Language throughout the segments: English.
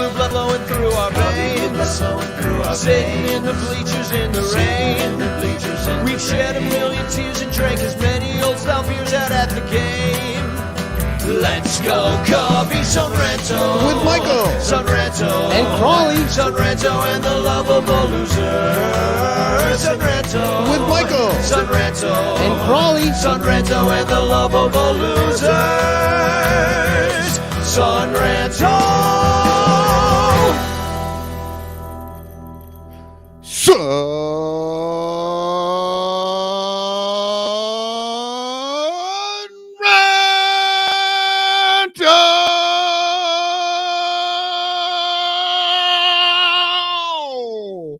blue blood flowing through our veins. Sitting in the bleachers in the rain. We've shed a million tears and drank as many old style beers out at the game. Let's go coffee, Son Ranto. With Michael. Son Ranto. And Crawley. Son Ranto and the lovable loser. Son Ranto. With Michael. Son Ranto. And Crawley. Son Ranto and the lovable losers. Son Ranto.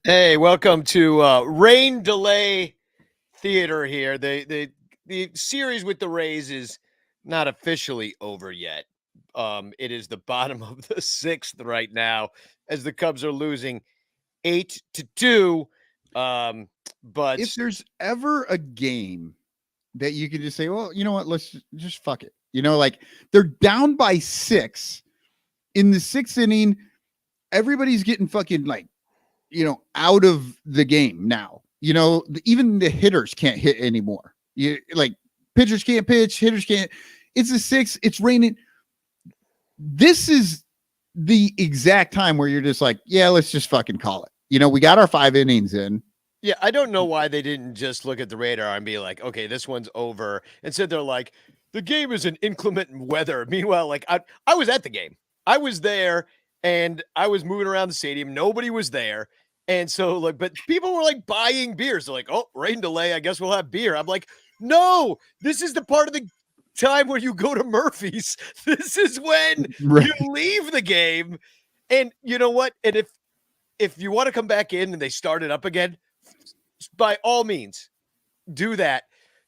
Hey, welcome to Rain Delay Theater here. The series with the Rays is not officially over yet. It is the bottom of the sixth right now as the Cubs are losing 8-2. But if there's ever a game that you could just say, well, you know what, let's just fuck it. You know, like they're down by 6 in the 6th inning. Everybody's getting fucking like, you know, out of the game now. You know, even the hitters can't hit anymore. You like pitchers can't pitch, hitters can't. It's a 6. It's raining. This is the exact time where you're just like, yeah, let's just fucking call it. You know, we got our 5 innings in. Yeah, I don't know why they didn't just look at the radar and be like, okay, this one's over. Instead, they're like, the game is in inclement weather. Meanwhile, like I was at the game. I was there and I was moving around the stadium. Nobody was there. And so, like, but people were like buying beers. They're like, oh, rain delay. I guess we'll have beer. I'm like, no, this is the part of the time where you go to Murphy's. This is when Right. you leave the game. And you know what? And if you want to come back in and they start it up again, by all means, do that.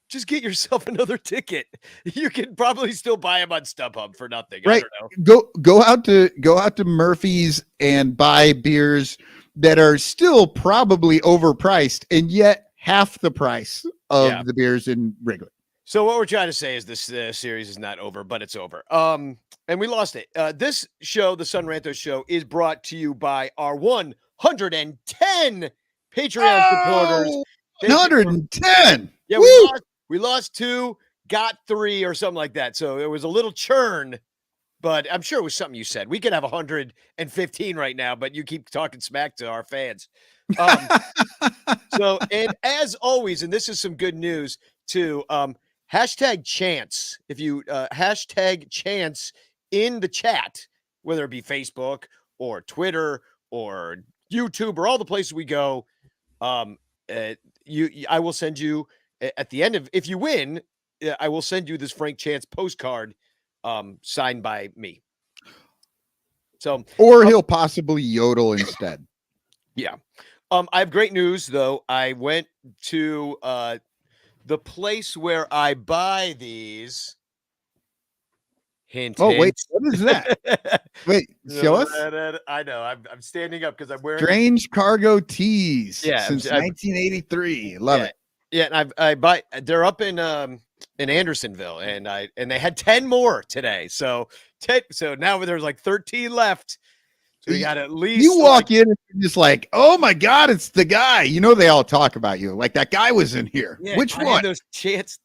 Just get yourself another ticket. You can probably still buy them on StubHub for nothing. Right. I don't know. Go out to Murphy's and buy beers that are still probably overpriced and yet half the price of the beers in Wrigley. So what we're trying to say is this series is not over, but it's over. And we lost it. This show, the Son Ranto Show, is brought to you by our 110 Patreon supporters. 110. Yeah, we lost 2, got 3, or something like that. So it was a little churn, but I'm sure it was something you said. We could have 115 right now, but you keep talking smack to our fans. So, and as always, and this is some good news too, hashtag chance. If you hashtag chance in the chat, whether it be Facebook or Twitter or YouTube or all the places we go, I will send you at the end of, if you win, I will send you this Frank Chance postcard signed by me. So, or he'll possibly yodel instead. Yeah. I have great news though. I went to the place where I buy these. Hint. Oh, hint. wait, what is that? Wait, show us. I know. I'm standing up because I'm wearing Strange Cargo Tees. Yeah, since 1983. Love it. Yeah, and I buy. They're up in Andersonville, and they had 10 more today. So now there's like 13 left. So we got at least. You walk in and you're just like, oh my God, it's the guy. You know they all talk about you. Like that guy was in here. Yeah, Which one? the Chance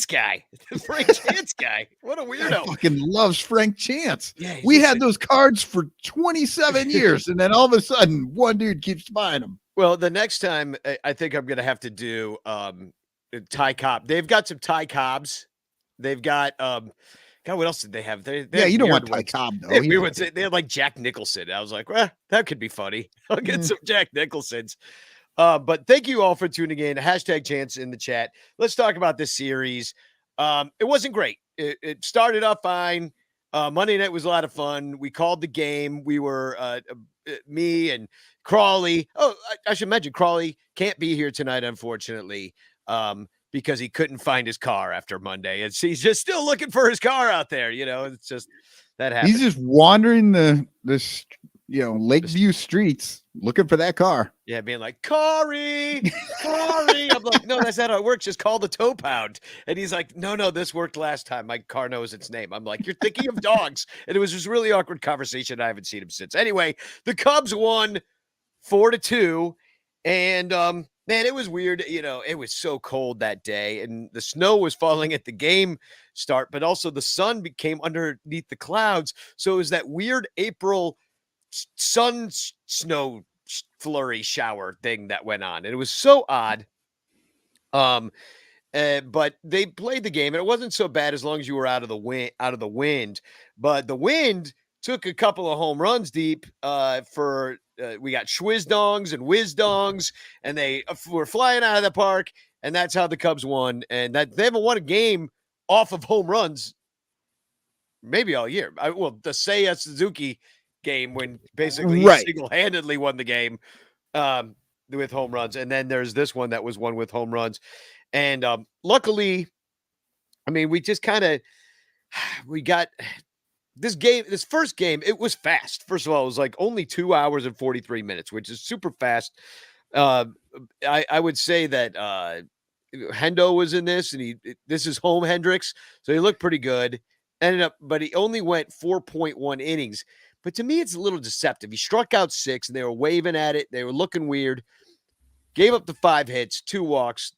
guy, the Frank Chance guy. What a weirdo! I fucking loves Frank Chance. Yeah, we had those cards for 27 years, and then all of a sudden, one dude keeps buying them. Well, the next time I think I'm gonna have to do Thai Cobb. They've got some Thai Cobbs. They've got God, what else did they have? They You don't want weird Ty ones. Cobb though. They had like Jack Nicholson. I was like, well, that could be funny. I'll get some Jack Nicholsons. But thank you all for tuning in. Hashtag Chance in the chat. Let's talk about this series. It wasn't great. It started off fine. Monday night was a lot of fun. We called the game. We were me and Crawley. Oh, I should mention Crawley can't be here tonight, unfortunately. Because he couldn't find his car after Monday. And he's just still looking for his car out there. You know, it's just that happens. He's just wandering the Lakeview streets looking for that car. Yeah, being like, Corey. I'm like, no, that's not how it works. Just call the tow pound. And he's like, no, this worked last time. My car knows its name. I'm like, you're thinking of dogs. And it was this really awkward conversation. I haven't seen him since. Anyway, the Cubs won 4-2. And man, it was weird. It was so cold that day, and the snow was falling at the game start, but also the sun came underneath the clouds. So it was that weird April sun snow flurry shower thing that went on. And it was so odd. But they played the game, and it wasn't so bad as long as you were out of the wind. But the wind took a couple of home runs deep we got Schwizdongs and Wizdongs, and they were flying out of the park, and that's how the Cubs won. And that they haven't won a game off of home runs maybe all year. The Seiya Suzuki game when basically he single-handedly won the game with home runs. And then there's this one that was won with home runs. And luckily, I mean, we got this first game. It was fast. First of all, it was like only 2 hours and 43 minutes, which is super fast. I would say that Hendo was in this, and this is home Hendricks, so he looked pretty good. But he only went 4.1 innings. But to me, it's a little deceptive. He struck out 6, and they were waving at it. They were looking weird. Gave up the 5 hits, 2 walks.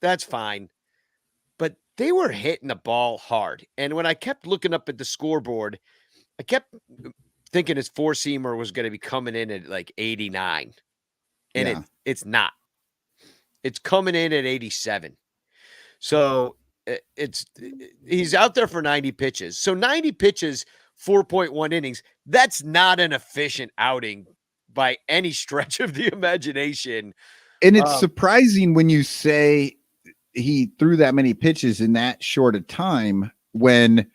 That's fine. But they were hitting the ball hard. And when I kept looking up at the scoreboard, I kept thinking his 4-seamer was going to be coming in at like 89. And it's not. It's coming in at 87. So he's out there for 90 pitches. So 90 pitches, 4.1 innings. That's not an efficient outing by any stretch of the imagination. And it's surprising when you say he threw that many pitches in that short a time and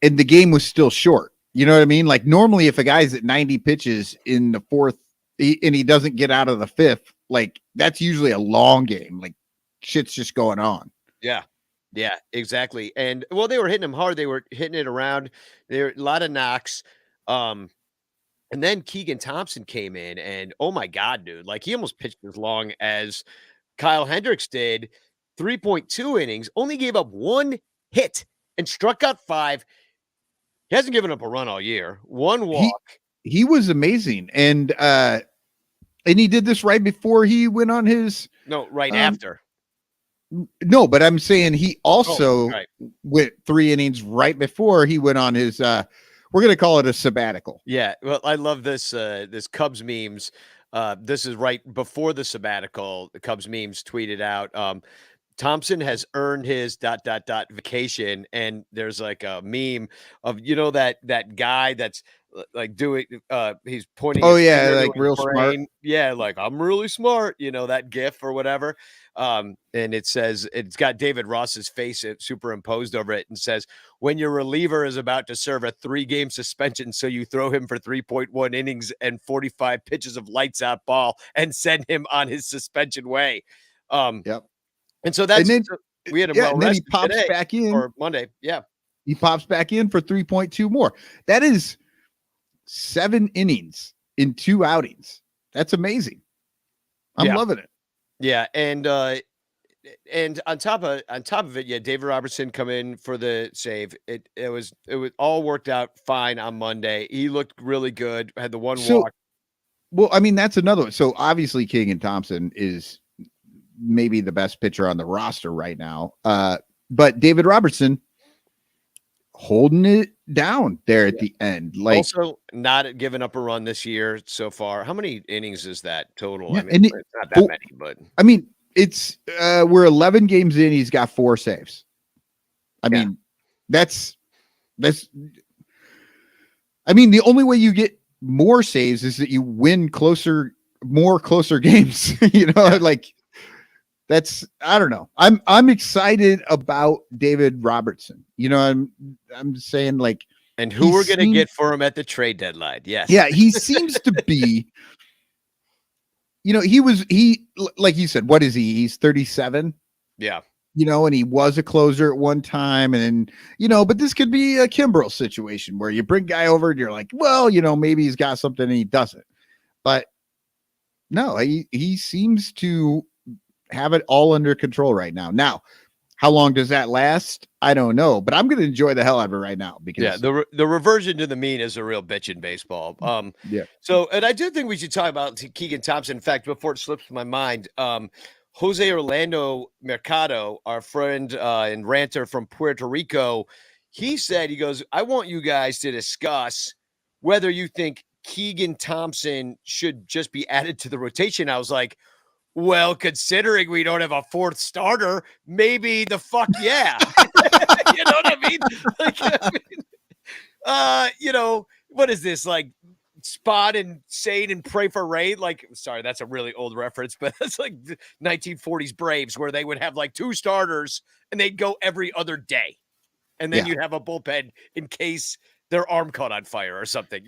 the game was still short. You know what I mean? Like normally if a guy's at 90 pitches in the fourth and he doesn't get out of the fifth, like that's usually a long game. Like shit's just going on. Yeah. Yeah, exactly. And they were hitting him hard. They were hitting it around. There were a lot of knocks. And then Keegan Thompson came in, and oh my God, dude, like he almost pitched as long as Kyle Hendricks did. 3.2 innings, only gave up 1 hit and struck out 5. He hasn't given up a run all year. 1 walk. He was amazing. And he did this right before he went on his after. No, but I'm saying he also went 3 innings right before he went on his we're going to call it a sabbatical. Yeah. Well, I love this this Cubs memes. This is right before the sabbatical. The Cubs memes tweeted out Thompson has earned his ... vacation, and there's like a meme of that guy that's like doing he's pointing like real smart. Yeah, like I'm really smart, that gif or whatever. And it says it's got David Ross's face superimposed over it and says, when your reliever is about to serve a 3-game suspension, so you throw him for 3.1 innings and 45 pitches of lights out ball and send him on his suspension way. Yep. And so that's we had him well then he rested pops today back in or Monday. Yeah. He pops back in for 3.2 more. That is 7 innings in 2 outings. That's amazing. I'm loving it. Yeah, and on top of it, David Robertson come in for the save. It was all worked out fine on Monday. He looked really good. Had the 1 walk. Well, I mean that's another one. So obviously Keegan Thompson is maybe the best pitcher on the roster right now. But David Robertson holding it down there at the end. Like also not giving up a run this year so far. How many innings is that total? Yeah, I mean, it's not that many, but I mean, it's we're 11 games in. He's got 4 saves. I mean, that's I mean, the only way you get more saves is that you win more closer games, like that's, I don't know. I'm excited about David Robertson. I'm saying like, and who we're going to get for him at the trade deadline. Yes. Yeah. He seems to be, he like you said, what is he? He's 37. Yeah. and he was a closer at one time. And then, but this could be a Kimbrel situation where you bring guy over and you're like, well, maybe he's got something and he doesn't. But no, he seems to have it all under control right now. Now, how long does that last? I don't know, but I'm going to enjoy the hell out of it right now because the reversion to the mean is a real bitch in baseball. Yeah. So, and I do think we should talk about Keegan Thompson. In fact, before it slips my mind, Jose Orlando Mercado, our friend and ranter from Puerto Rico, he goes, I want you guys to discuss whether you think Keegan Thompson should just be added to the rotation. I was like, well, considering we don't have a fourth starter, maybe the fuck yeah. You know what I mean? What is this? Like spot and Sane and pray for rain? Like, sorry, that's a really old reference, but that's like 1940s Braves where they would have like two starters and they'd go every other day. And then you'd have a bullpen in case their arm caught on fire or something.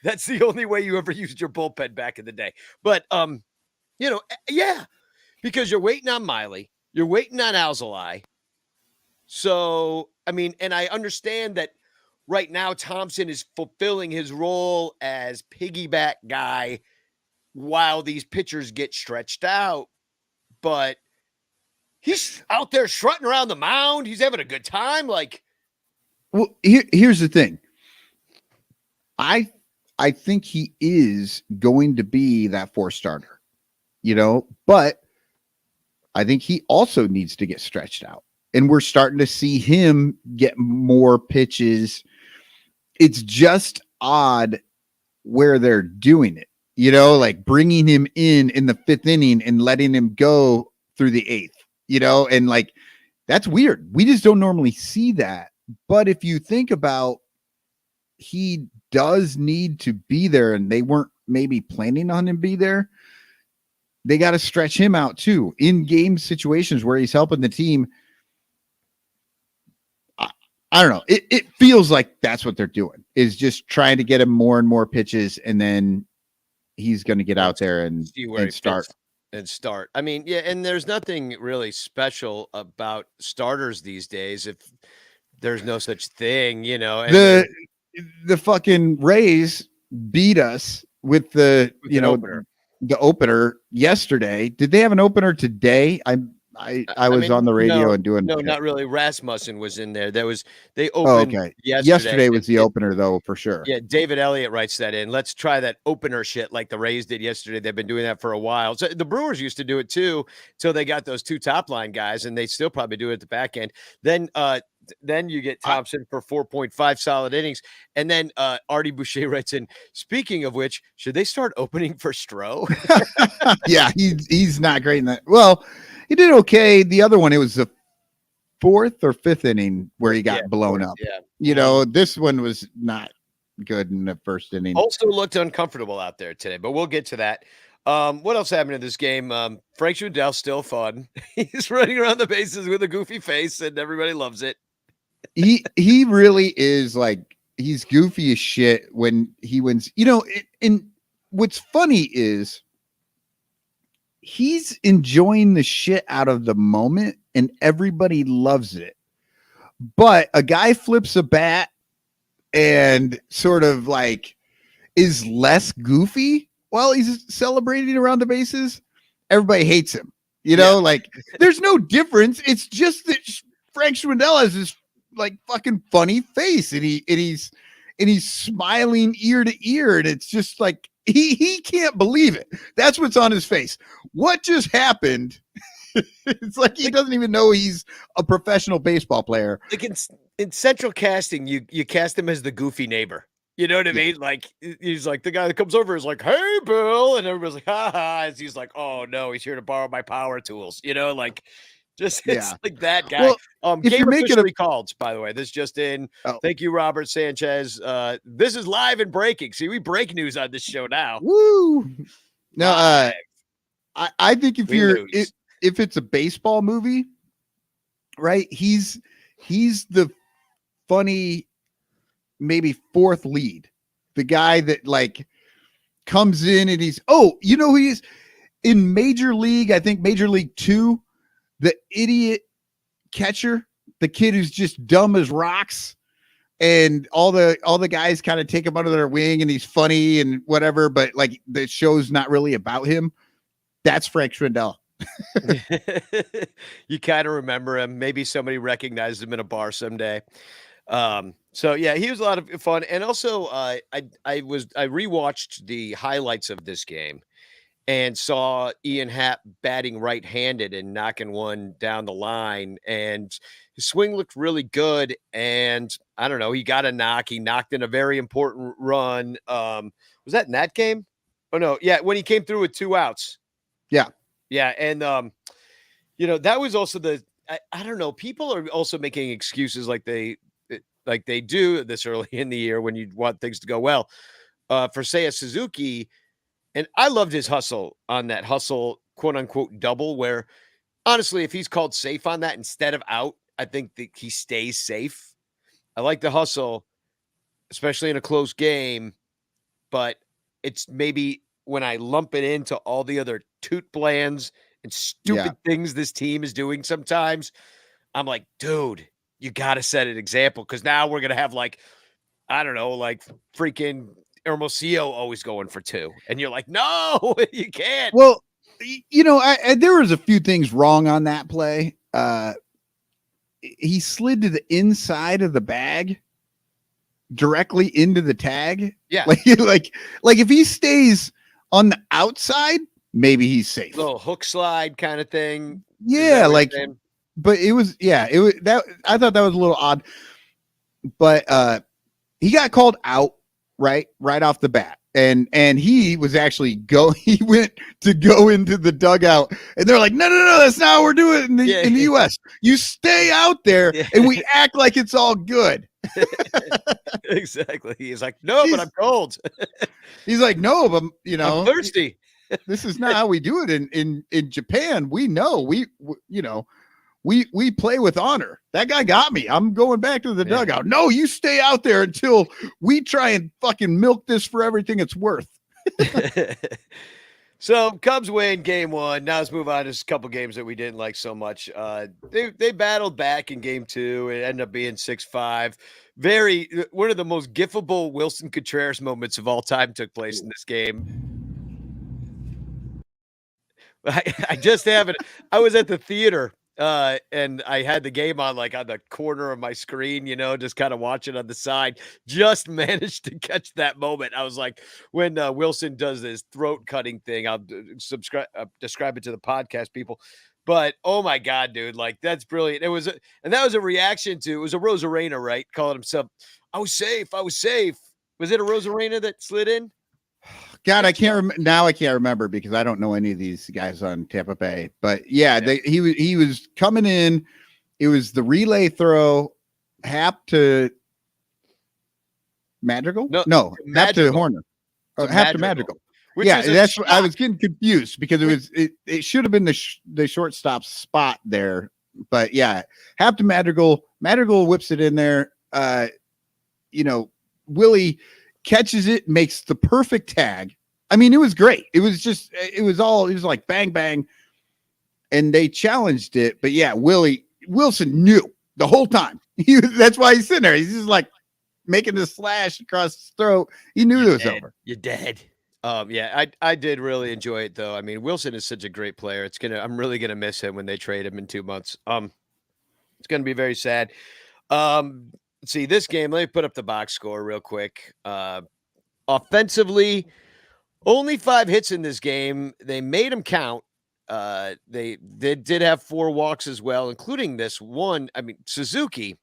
That's the only way you ever used your bullpen back in the day. But, because you're waiting on Miley, you're waiting on Alzolay. So, I mean, and I understand that right now Thompson is fulfilling his role as piggyback guy while these pitchers get stretched out, but he's out there strutting around the mound. He's having a good time. Well, here's the thing. I think he is going to be that fourth starter, but I think he also needs to get stretched out. And we're starting to see him get more pitches. It's just odd where they're doing it, like bringing him in the fifth inning and letting him go through the eighth, and like, that's weird. We just don't normally see that. But if you think about, he does need to be there and they weren't maybe planning on him be there. They got to stretch him out too in game situations where he's helping the team. I don't know. It feels like that's what they're doing, is just trying to get him more and more pitches. And then he's going to get out there and start. I mean, yeah. And there's nothing really special about starters these days. If there's no such thing, and the fucking Rays beat us with the opener yesterday. Did they have an opener today? I was on the radio and doing not really. Rasmussen was in there. They opened yesterday was the opener though, for sure. Yeah, David Elliott writes that in. Let's try that opener shit like the Rays did yesterday. They've been doing that for a while. So the Brewers used to do it too till they got those two top line guys, and they still probably do it at the back end. Then you get Thompson for 4.5 solid innings. And then Artie Boucher writes in, speaking of which, should they start opening for Stroh? Yeah, he's not great in that. Well, he did okay. The other one, it was the fourth or fifth inning where he got blown up. Yeah. This one was not good in the first inning. Also looked uncomfortable out there today, but we'll get to that. What else happened in this game? Frank Schwindel's still fun. He's running around the bases with a goofy face, and everybody loves it. He really is, like, he's goofy as shit when he wins. And what's funny is he's enjoying the shit out of the moment and everybody loves it. But a guy flips a bat and sort of like is less goofy while he's celebrating around the bases. Everybody hates him, like there's no difference. It's just that Frank Schwindel has this like fucking funny face and he's smiling ear to ear. And it's just like, he can't believe it. That's what's on his face. What just happened? It's like he doesn't even know he's a professional baseball player. Like in central casting, you cast him as the goofy neighbor. You know what I mean? Like he's like the guy that comes over is like, "Hey, Bill," and everybody's like, "Ha ha!" And he's like, "Oh no, he's here to borrow my power tools." Like just it's like that guy. Well, game officially called, by the way. This just in. Oh. Thank you, Robert Sanchez. This is live and breaking. See, we break news on this show now. Woo! No, I think if it's a baseball movie, right? He's the funny, maybe fourth lead, the guy that like comes in and he's he is in Major League. I think Major League 2. The idiot catcher, the kid who's just dumb as rocks, and all the guys kind of take him under their wing, and he's funny and whatever, but like the show's not really about him. That's Frank Schwindel. You kind of remember him. Maybe somebody recognized him in a bar someday. So yeah, he was a lot of fun. And also, I rewatched the highlights of this game and saw Ian Happ batting right-handed and knocking one down the line, and his swing looked really good. And I don't know, he got a knock. He knocked in a very important run. Was that in that game? Oh no, yeah, when he came through with 2 outs. Yeah. Yeah, and that was also I don't know, people are also making excuses like they do this early in the year when you want things to go well. For say a Suzuki, and I loved his hustle on that hustle, quote unquote double, where honestly, if he's called safe on that instead of out, I think that he stays safe. I like the hustle, especially in a close game, but it's maybe when I lump it into all the other toot plans and stupid things this team is doing sometimes, I'm like, dude, you got to set an example, because now we're going to have like, I don't know, like freaking Hermosillo always going for 2. And you're like, no, you can't. Well, there was a few things wrong on that play. He slid to the inside of the bag directly into the tag. Yeah. Like if he stays on the outside, maybe he's safe. Little hook slide kind of thing. Yeah, but it was that I thought that was a little odd. But he got called out right off the bat. And he was actually he went to go into the dugout, and they're like, no, that's not how we're doing it in the US. You stay out there and we act like it's all good. Exactly. He's like, no, but I'm cold. He's like, no, but I'm thirsty. This is not how we do it in Japan. We know we play with honor. That guy got me. I'm going back to the dugout. No, you stay out there until we try and fucking milk this for everything it's worth. So Cubs win game 1. Now let's move on to a couple games that we didn't like so much. They battled back in game 2. It ended up being 6-5. One of the most gifable Wilson Contreras moments of all time took place in this game. I just haven't. I was at the theater. And I had the game on like on the corner of my screen, just kind of watching on the side, just managed to catch that moment. I was like, when Wilson does this throat cutting thing, I'll describe it to the podcast people, but oh my God, dude, like that's brilliant. That was a reaction to, it was a Rosarena, right? Calling himself, I was safe. Was it a Rosarena that slid in? God, I can't remember now. I can't remember because I don't know any of these guys on Tampa Bay. But he was coming in. It was the relay throw, Happ to Madrigal. No, Happ to Horner. Happ to Madrigal. That's what I was getting confused because it should have been the shortstop spot there. But yeah, Happ to Madrigal. Madrigal whips it in there. Willie catches it, makes the perfect tag. I mean, it was great. It was like bang, bang. And they challenged it. But yeah, Wilson knew the whole time. That's why he's sitting there. He's just like making the slash across his throat. He knew it was over. You're dead. I did really enjoy it though. I mean, Wilson is such a great player. I'm really gonna miss him when they trade him in 2 months. It's gonna be very sad. Let's see this game. Let me put up the box score real quick. Offensively, only 5 hits in this game. They made them count. They did have 4 walks as well, including this one. I mean, Suzuki,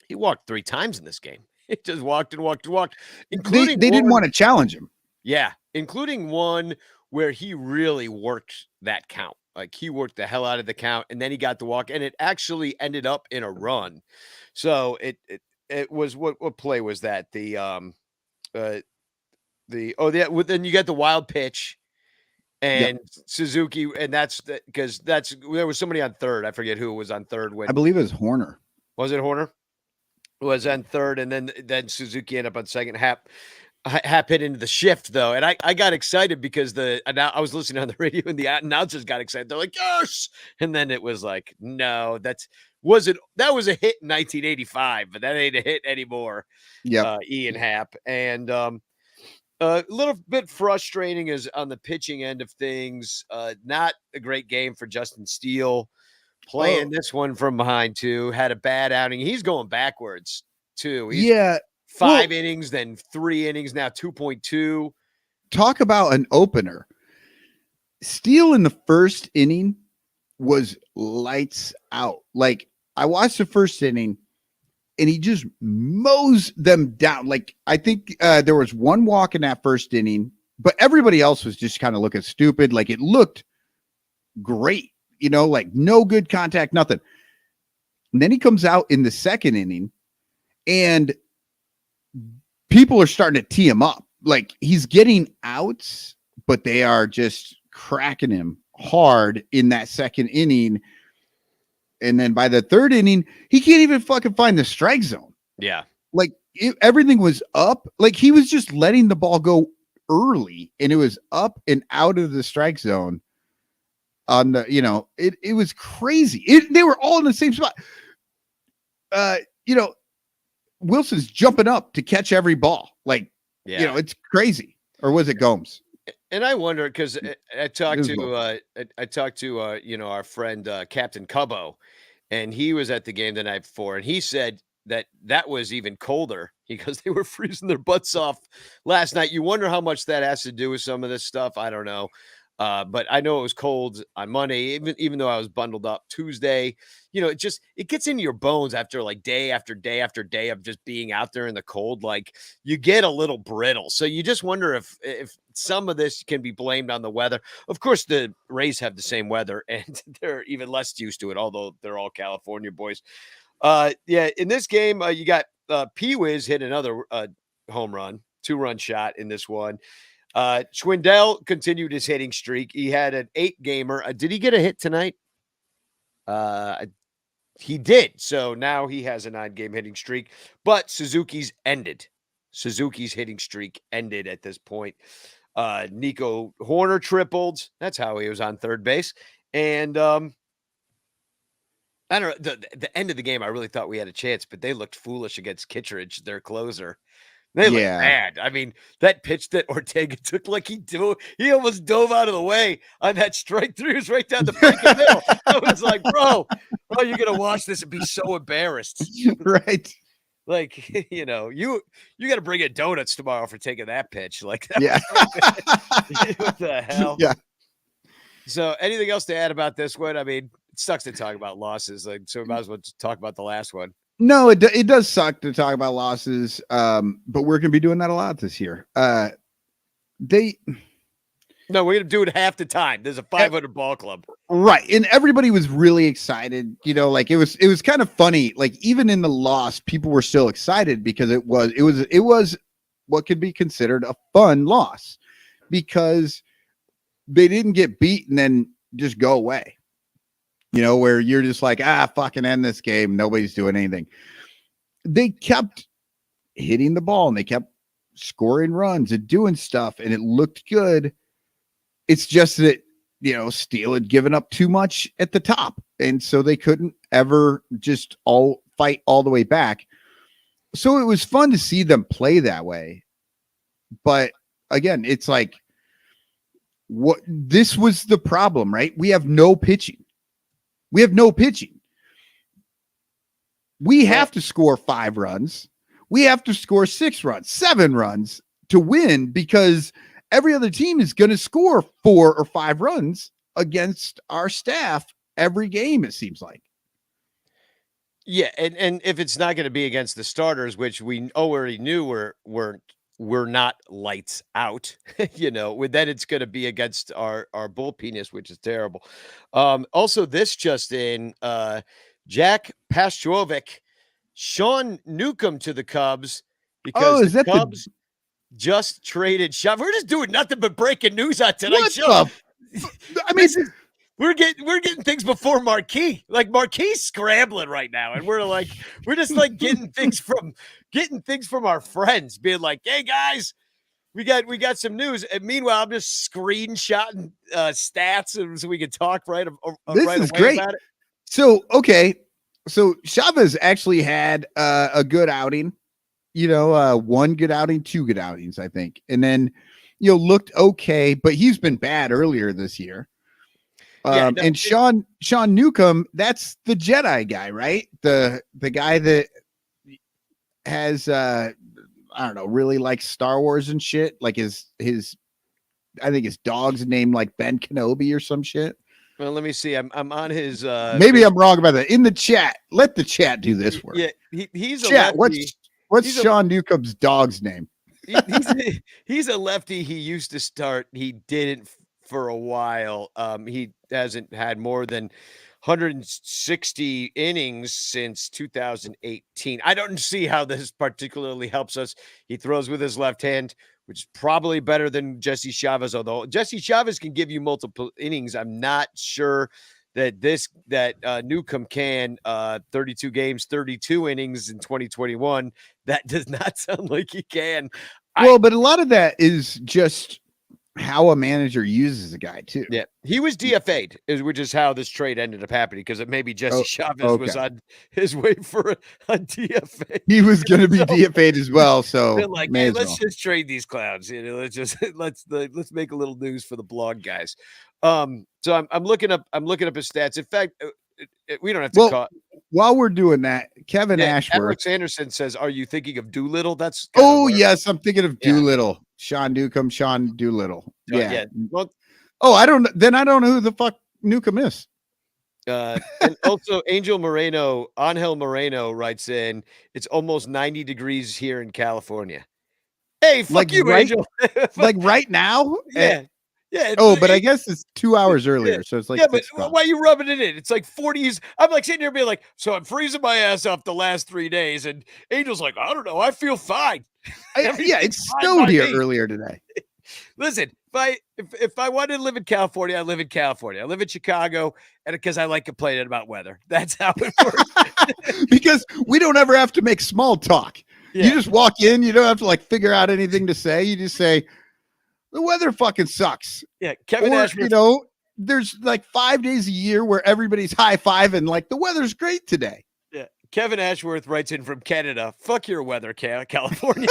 he walked 3 times in this game. He just walked and walked and walked. Including they didn't want to challenge him. Yeah, including one where he really worked that count. Like he worked the hell out of the count, and then he got the walk, and it actually ended up in a run. So it was what play was that? Then you get the wild pitch and Suzuki, and that's because there was somebody on third. I forget who was on third when I believe it was Horner. Was it Horner? Was on third, and then Suzuki ended up on second. Happ happen into the shift though, and I got excited because I was listening on the radio and the announcers got excited. They're like, "Yes!" And then it was like, "No, that was a hit in 1985, but that ain't a hit anymore." Yep. Ian Happ, and a little bit frustrating is on the pitching end of things. Not a great game for Justin Steele. Playing this one from behind too, had a bad outing. He's going backwards too. He's Yeah. 5 innings, then 3 innings, now 2.2. Talk about an opener. Steele in the first inning was lights out. Like, I watched the first inning and he just mows them down. Like, I think there was one walk in that first inning, but everybody else was just kind of looking stupid. Like, it looked great, like no good contact, nothing. And then he comes out in the second inning and people are starting to tee him up. Like, he's getting outs, but they are just cracking him hard in that second inning. And then by the third inning, he can't even fucking find the strike zone. Yeah. Like, everything was up. Like, he was just letting the ball go early and it was up and out of the strike zone on the, it was crazy. They were all in the same spot. Wilson's jumping up to catch every ball. Like, it's crazy. Or was it Gomes? And I wonder, because I talked to our friend Captain Cubbo, and he was at the game the night before, and he said that was even colder because they were freezing their butts off last night. You wonder how much that has to do with some of this stuff. I don't know. But I know it was cold on Monday, even though I was bundled up Tuesday. It gets into your bones after like day after day after day of just being out there in the cold. Like, you get a little brittle. So you just wonder if some of this can be blamed on the weather. Of course, the Rays have the same weather and they're even less used to it, although they're all California boys. In this game, you got P-Wiz hit another home run, 2-run shot in this one. Schwindel continued his hitting streak. He had an 8-gamer. Did he get a hit tonight? He did. So now he has a 9-game hitting streak, but Suzuki's hitting streak ended at this point. Nico Horner tripled. That's how he was on third base. And I don't know, the end of the game, I really thought we had a chance, but they looked foolish against Kittredge, their closer. They look bad. I mean, that pitch that Ortega took, like he almost dove out of the way on that strike through. It was right down the freaking middle. I was like, bro, you're gonna watch this and be so embarrassed, right? Like, you got to bring in donuts tomorrow for taking that pitch. Like, yeah, what the hell? Yeah. So, anything else to add about this one? I mean, it sucks to talk about losses, so we might as well just talk about the last one. No, it does suck to talk about losses, but we're going to be doing that a lot this year. No, we're going to do it half the time. There's a 500 ball club. Right. And everybody was really excited. Like it was kind of funny. Like, even in the loss, people were still excited because it was what could be considered a fun loss because they didn't get beat and then just go away. Where you're just like, fucking end this game. Nobody's doing anything. They kept hitting the ball and they kept scoring runs and doing stuff, and it looked good. It's just that, Steele had given up too much at the top, and so they couldn't ever just all fight all the way back. So it was fun to see them play that way. But again, it's like, this was the problem, right? We have no pitching. We have to score 5 runs. We have to score 6 runs, 7 runs to win because every other team is going to score 4 or 5 runs against our staff every game, it seems like. Yeah, and if it's not going to be against the starters, which we already knew we're not lights out, then it's going to be against our bullpenis, which is terrible. Also, this just in, Jack Pastrovic, Sean Newcomb to the Cubs because the Cubs just traded Sean. We're just doing nothing but breaking news on tonight's show. I mean, we're getting things before Marquis. Like, Marquis scrambling right now, and we're just like getting things from our friends, being like, "Hey guys, we got some news. And meanwhile, I'm just screenshotting stats so we can talk right This right is away great. about it. So, okay. So Chavez actually had a good outing, one good outing, two good outings, I think. And then, looked okay, but he's been bad earlier this year. And Sean Newcomb, that's the Jedi guy, right? The guy that has I don't know, really likes Star Wars and shit. Like his I think his dog's named like Ben Kenobi or some shit. Well, let me see. I'm on his maybe I'm wrong about that. In the chat, let the chat do this work. Yeah, he's chat. A lefty. What's Sean Newcomb's dog's name? He's a lefty. He used to start. He didn't for a while. He hasn't had more than 160 innings since 2018. I don't see how this particularly helps us. He throws with his left hand, which is probably better than Jesse Chavez, although Jesse Chavez can give you multiple innings. I'm not sure that Newcomb can 32 games, 32 innings in 2021. That does not sound like he can. But a lot of that is just how a manager uses a guy too. Yeah, he was DFA'd, which is how this trade ended up happening, because maybe Jesse Chavez was on his way for a DFA. He was going to be DFA'd as well. So like, hey, let's just trade these clowns. Let's make a little news for the blog guys. So I'm looking up his stats. In fact, we don't have to call. While we're doing that, Kevin Ashworth. Alex Anderson says, "Are you thinking of Doolittle?" That's yes, I'm thinking of Doolittle. Sean Newcomb, Sean Doolittle. Yeah. Well, I don't know who the fuck Newcomb is. And also Angel Moreno writes in, it's almost 90 degrees here in California. Hey, fuck you, Angel. Like right now? Yeah. Yeah. But I guess it's 2 hours earlier. So it's like, but why are you rubbing it in? It's like 40s. I'm like sitting here being like, so I'm freezing my ass off the last 3 days. And Angel's like, I don't know. I feel fine. It snowed here earlier today. Listen, if I wanted to live in California, I live in California. I live in Chicago, and because I like complaining about weather. That's how it works. Because we don't ever have to make small talk. Yeah. You just walk in. You don't have to figure out anything to say. You just say, the weather fucking sucks. Yeah, Kevin Ashworth. There's 5 days a year where everybody's high-fiving the weather's great today. Yeah, Kevin Ashworth writes in from Canada. Fuck your weather, California.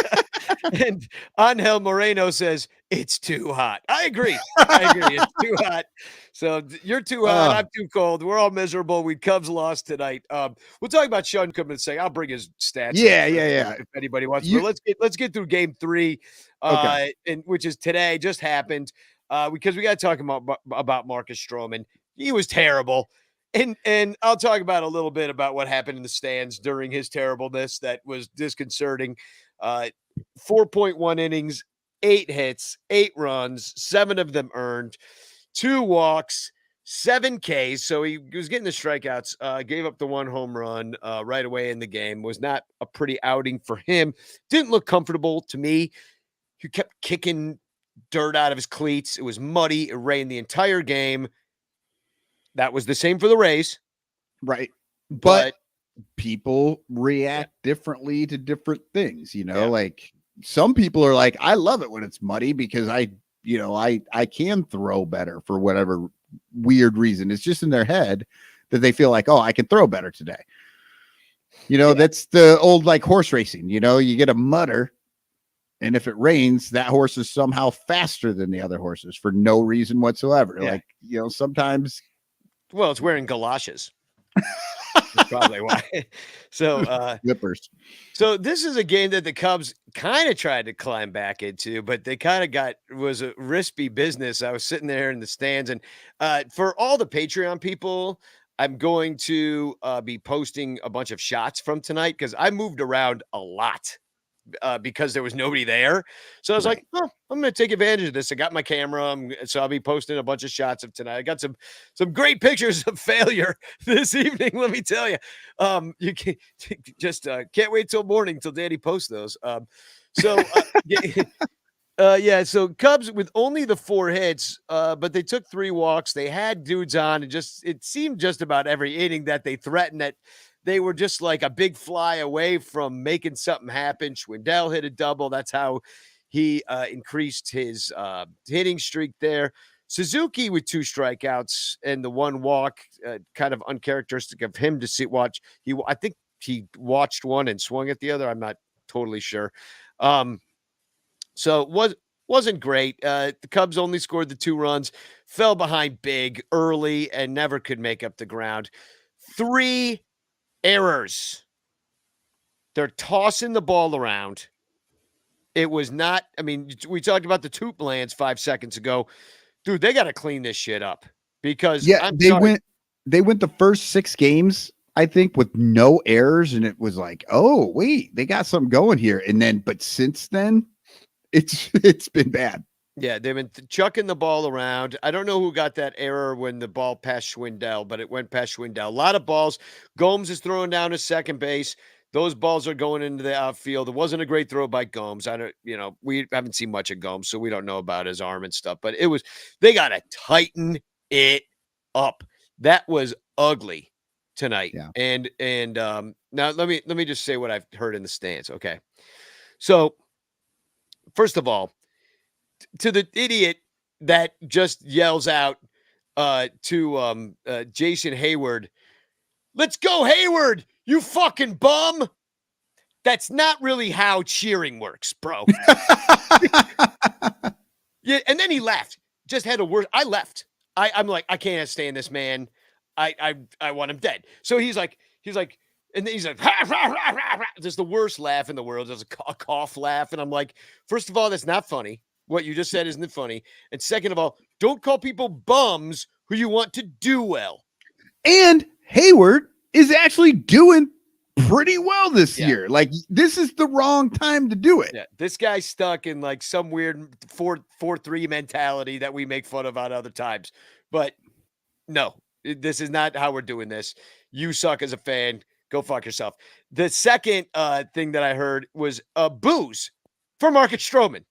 And Angel Moreno says, it's too hot. I agree. It's too hot. So you're too hot. I'm too cold. We're all miserable. Cubs lost tonight. We'll talk about Sean coming and say, I'll bring his stats. Yeah. If anybody wants to. Let's get through game 3, and which is today, just happened. Because we got to talk about Marcus Stroman. He was terrible. And I'll talk about a little bit about what happened in the stands during his terribleness that was disconcerting. 4.1 innings, 8 hits, 8 runs, 7 of them earned, 2 walks, 7 Ks. So he was getting the strikeouts, gave up the 1 home run right away in the game. Was not a pretty outing for him. Didn't look comfortable to me. He kept kicking dirt out of his cleats. It was muddy. It rained the entire game. That was the same for the Rays. Right. But people react differently to different things, like some people are like, I love it when it's muddy because I can throw better for whatever weird reason. It's just in their head that they feel like, oh, I can throw better today. That's the old horse racing, you get a mudder. And if it rains, that horse is somehow faster than the other horses for no reason whatsoever. Yeah. Sometimes. Well, it's wearing galoshes. That's probably why. So, flippers. So this is a game that the Cubs kind of tried to climb back into, but they kind of was a risky business. I was sitting there in the stands, and for all the Patreon people, I'm going to be posting a bunch of shots from tonight because I moved around a lot. Because there was nobody there. So I was like, oh, I'm going to take advantage of this. I got my camera. So I'll be posting a bunch of shots of tonight. I got some great pictures of failure this evening. Let me tell you, you can just can't wait till morning till Danny posts those. So so Cubs with only the 4 hits, but they took 3 walks. They had dudes on, and it seemed just about every inning that they threatened that they were just like a big fly away from making something happen. Schwindel hit a double. That's how He increased his hitting streak there. Suzuki with 2 strikeouts and the 1 walk, kind of uncharacteristic of him to watch. I think he watched one and swung at the other. I'm not totally sure. So it wasn't great. The Cubs only scored the 2 runs, fell behind big early, and never could make up the ground. 3 errors. They're tossing the ball around. It was not, I mean, we talked about the Toot Lands 5 seconds ago. Dude, they got to clean this shit up because they went the first 6 games, I think, with no errors, and it was like, oh wait, they got something going here. And then, but since then, it's been bad. Yeah, they've been chucking the ball around. I don't know who got that error when the ball passed Schwindel, but it went past Schwindel. A lot of balls. Gomes is throwing down to second base. Those balls are going into the outfield. It wasn't a great throw by Gomes. We haven't seen much of Gomes, so we don't know about his arm and stuff, but they got to tighten it up. That was ugly tonight. Yeah. And now let me just say what I've heard in the stands. Okay. So first of all, to the idiot that just yells out to Jason Hayward, "Let's go, Hayward, you fucking bum." That's not really how cheering works, bro. Yeah, and then he left. Just had a word. I left. I'm like, I can't stand this man. I want him dead. So he's like, and then he's like, ha, ha, ha, ha, ha. There's the worst laugh in the world. There's a cough laugh. And I'm like, first of all, that's not funny. What you just said isn't funny. And second of all, don't call people bums who you want to do well. And Hayward is actually doing pretty well this year. Like, this is the wrong time to do it. Yeah, this guy's stuck in like some weird 4-3 mentality that we make fun of at other times. But no, this is not how we're doing this. You suck as a fan. Go fuck yourself. The second thing that I heard was boos for Marcus Stroman.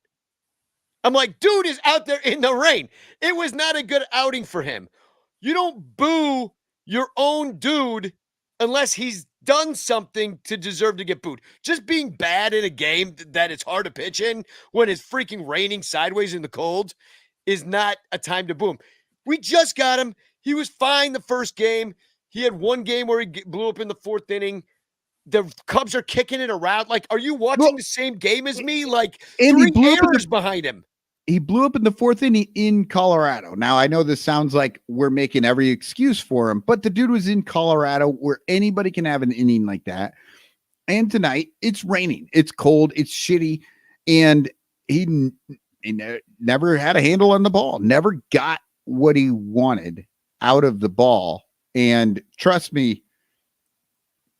I'm like, dude is out there in the rain. It was not a good outing for him. You don't boo your own dude unless he's done something to deserve to get booed. Just being bad in a game that it's hard to pitch in when it's freaking raining sideways in the cold is not a time to boo him. We just got him. He was fine the first game. He had one game where he blew up in the 4th inning. The Cubs are kicking it around. Like, are you watching the same game as me? Like, 3 errors behind him. He blew up in the 4th inning in Colorado. Now, I know this sounds like we're making every excuse for him, but the dude was in Colorado where anybody can have an inning like that. And tonight, it's raining. It's cold. It's shitty. And he never had a handle on the ball. Never got what he wanted out of the ball. And trust me,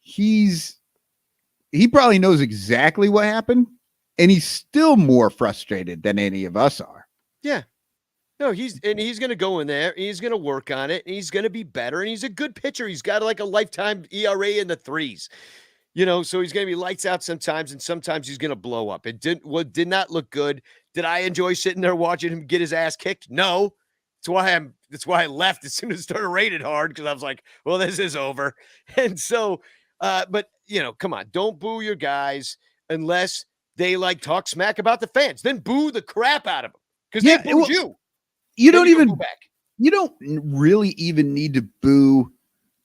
he probably knows exactly what happened. And he's still more frustrated than any of us are. Yeah. No, he's going to go in there. He's going to work on it. And he's going to be better. And he's a good pitcher. He's got like a lifetime ERA in the 3s. So he's going to be lights out sometimes, and sometimes he's going to blow up. It did not look good. Did I enjoy sitting there watching him get his ass kicked? No. That's why I left as soon as it started raining hard, because I was like, well, this is over. And so, but come on, don't boo your guys unless they like talk smack about the fans. Then boo the crap out of them because they booed you. You don't really even need to boo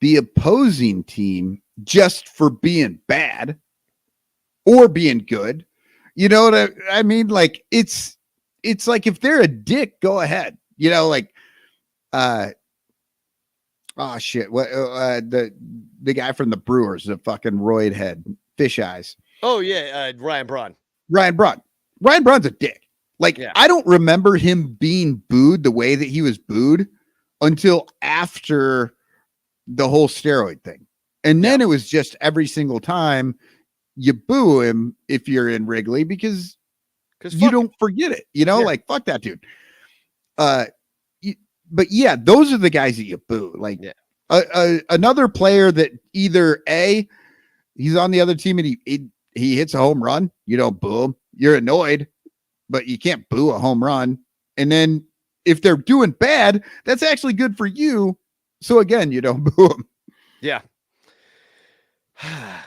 the opposing team just for being bad or being good. You know what I mean? Like, it's like, if they're a dick, go ahead. Oh shit! What the guy from the Brewers, the fucking roid head, fish eyes. Oh yeah, Ryan Braun. Ryan Braun's a dick. Like, I don't remember him being booed the way that he was booed until after the whole steroid thing, and then it was just every single time you boo him if you're in Wrigley because you don't forget it. Like, fuck that dude. But yeah, those are the guys that you boo. Like, another player that either he's on the other team and he hits a home run, you don't boo him. You're annoyed, but you can't boo a home run. And then if they're doing bad, that's actually good for you. So again, you don't boo them. Yeah.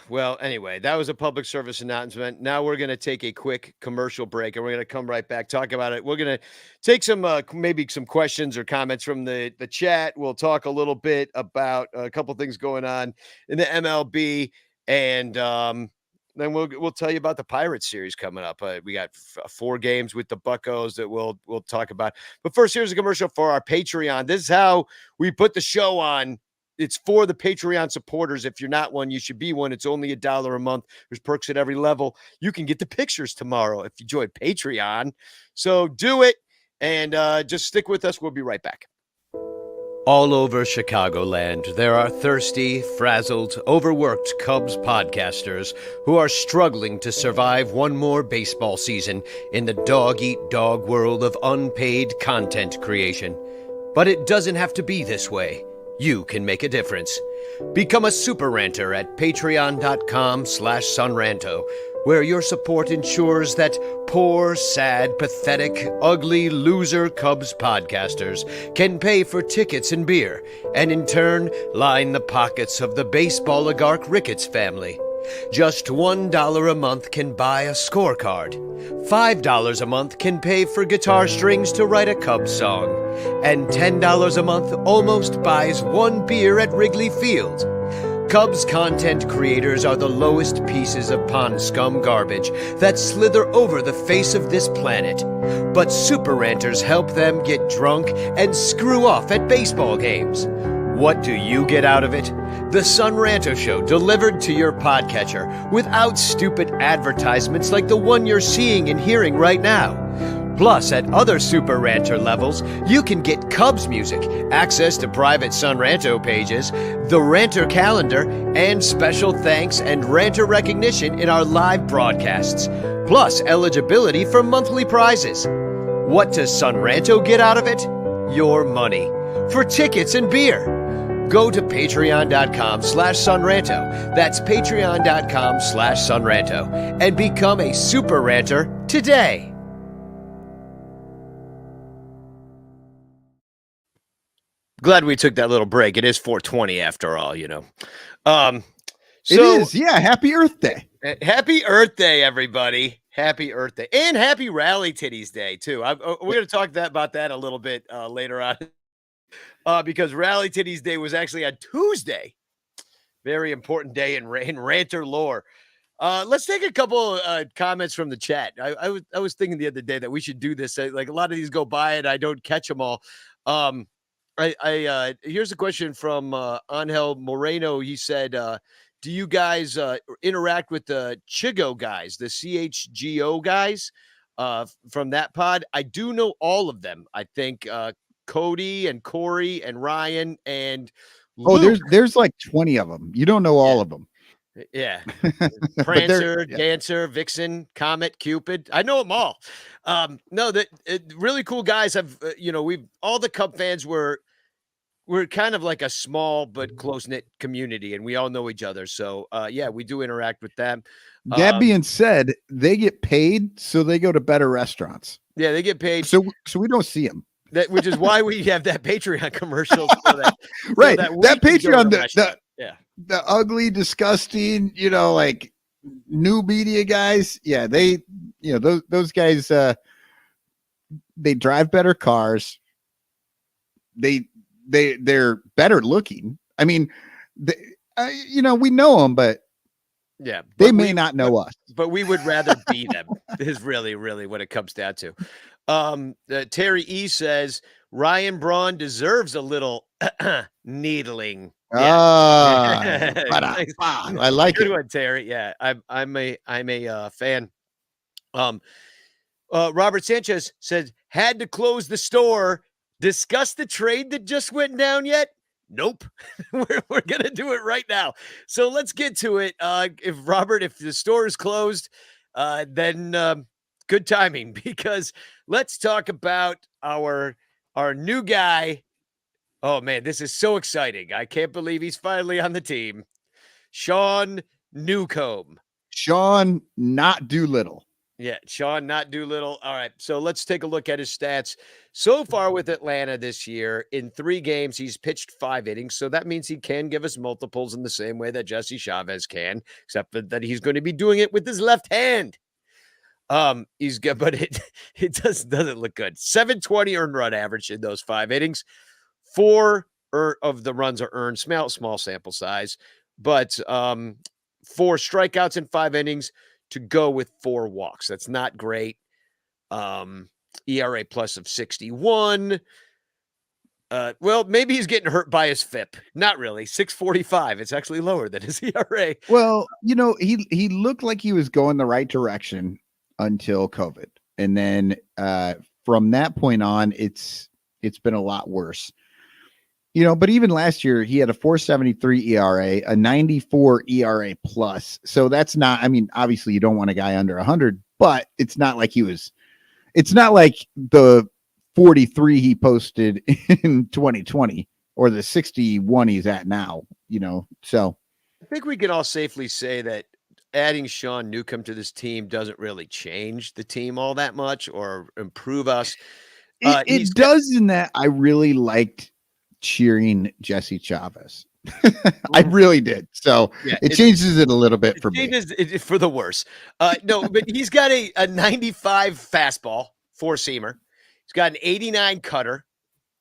Well, anyway, that was a public service announcement. Now we're going to take a quick commercial break and we're going to come right back, talk about it. We're going to take some, maybe some questions or comments from the chat. We'll talk a little bit about a couple things going on in the MLB, and then we'll tell you about the Pirates series coming up. We got 4 games with the Buccos that we'll talk about. But first, here's a commercial for our Patreon. This is how we put the show on. It's for the Patreon supporters. If you're not one, you should be one. It's only $1 a month. There's perks at every level. You can get the pictures tomorrow if you join Patreon. So do it, and just stick with us. We'll be right back. All over Chicagoland, there are thirsty, frazzled, overworked Cubs podcasters who are struggling to survive one more baseball season in the dog-eat-dog world of unpaid content creation. But it doesn't have to be this way. You can make a difference. Become a super ranter at patreon.com/sunranto, where your support ensures that poor, sad, pathetic, ugly, loser Cubs podcasters can pay for tickets and beer, and in turn, line the pockets of the baseball oligarch Ricketts family. Just $1 a month can buy a scorecard. $5 a month can pay for guitar strings to write a Cubs song. And $10 a month almost buys 1 beer at Wrigley Field. Cubs content creators are the lowest pieces of pond scum garbage that slither over the face of this planet. But super ranters help them get drunk and screw off at baseball games. What do you get out of it? The Sun Ranto Show delivered to your podcatcher without stupid advertisements like the one you're seeing and hearing right now. Plus, at other Super Ranter levels, you can get Cubs music, access to private Sun Ranto pages, the Ranter calendar, and special thanks and Ranter recognition in our live broadcasts. Plus, eligibility for monthly prizes. What does Sun Ranto get out of it? Your money. For tickets and beer. Go to patreon.com/sunranto. That's patreon.com/sunranto. And become a super ranter today. Glad we took that little break. It is 420 after all, you know. So, it is. Yeah. Happy Earth Day. Happy Earth Day, everybody. Happy Earth Day. And happy Rally Titties Day, too. We're going to talk about that a little bit later on. Because Rally Titties Day was actually on Tuesday. Very important day in ranter lore. Let's take a couple comments from the chat. I was thinking the other day that we should do this. Like a lot of these go by and I don't catch them all. Here's a question from Angel Moreno. He said, do you guys interact with the Chigo guys, the CHGO guys from that pod? I do know all of them. I think Cody and Corey and Ryan and Luke. There's like 20 of them. You don't know all of them. Yeah. Prancer, Dancer, Vixen, Comet, Cupid. I know them all. No, really cool guys have, all the Cub fans we're kind of like a small but close-knit community and we all know each other. So yeah, we do interact with them. That being said, they get paid, so they go to better restaurants. Yeah, they get paid. So we don't see them. Which is why we have that Patreon commercial. Right. That Patreon, the ugly, disgusting, like new media guys. Yeah. Those guys, they drive better cars. They're better looking. I mean, we know them, but yeah, they may not know us, but we would rather be them is really, really what it comes down to. Terry E says Ryan Braun deserves a little needling. Yeah. I like Good it. one, Terry. Yeah, I'm a fan. Robert Sanchez said had to close the store. Discuss the trade that just went down yet? Nope. We're gonna do it right now. So let's get to it. If the store is closed, then good timing, because let's talk about our new guy. Oh man, this is so exciting. I can't believe he's finally on the team. Sean Newcomb. Sean, not Doolittle. Yeah, Sean, not Doolittle. All right, so let's take a look at his stats. So far with Atlanta this year, in 3 games, he's pitched 5 innings. So that means he can give us multiples in the same way that Jesse Chavez can, except that he's going to be doing it with his left hand. He's good, but it doesn't look good. 720 earned run average in those 5 innings. 4 of the runs are earned, small sample size, but 4 strikeouts in 5 innings to go with 4 walks. That's not great. ERA plus of 61. Well, maybe he's getting hurt by his FIP. Not really. 645. It's actually lower than his ERA. Well, he looked like he was going the right direction until COVID. And then from that point on, it's been a lot worse. But even last year he had a 4.73 ERA, a 94 ERA plus. So that's not, obviously you don't want a guy under 100, but it's not like it's not like the 43 he posted in 2020 or the 61 he's at now, so. I think we can all safely say that adding Sean Newcomb to this team doesn't really change the team all that much or improve us. It does in that I really liked cheering Jesse Chavez. I really did. So yeah, it changes it a little bit for me. It for the worse. No, but he's got a 95 fastball, 4-seamer. He's got an 89 cutter.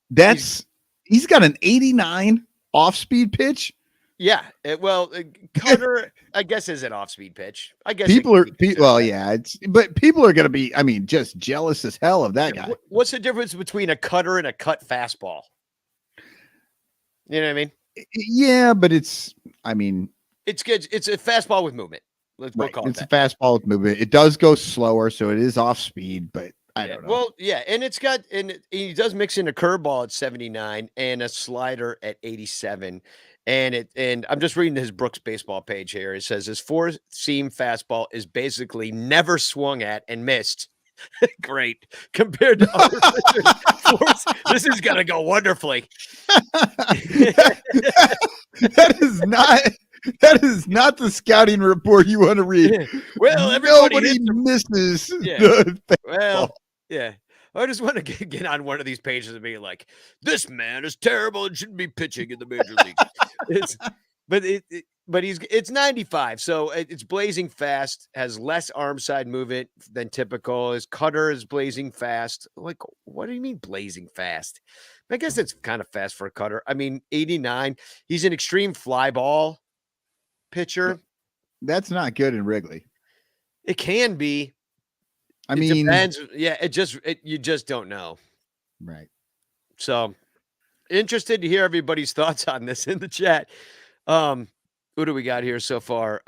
He's got an 89 off-speed pitch. Yeah. Cutter, I guess, is an off-speed pitch. I guess people are but people are going to be, just jealous as hell of that guy. What's the difference between a cutter and a cut fastball? You know what I mean? Yeah, but it's good. It's a fastball with movement. We'll call it it's a fastball with movement. It does go slower, so it is off speed, but I don't know. Well, yeah, and he does mix in a curveball at 79 and a slider at 87. And I'm just reading his Brooks baseball page here. It says his 4-seam fastball is basically never swung at and missed. Great. Compared to other pitchers, this is going to go wonderfully. That is not the scouting report you want to read. Well, nobody misses. Yeah. I just want to get on one of these pages and be like, this man is terrible and shouldn't be pitching in the major league. It's 95, so it's blazing fast, has less arm side movement than typical. His cutter is blazing fast. Like, what do you mean blazing fast? I guess it's kind of fast for a cutter. 89. He's an extreme fly ball pitcher. That's not good in Wrigley. It can be. It depends. Yeah, you just don't know. Right. So interested to hear everybody's thoughts on this in the chat. What do we got here so far?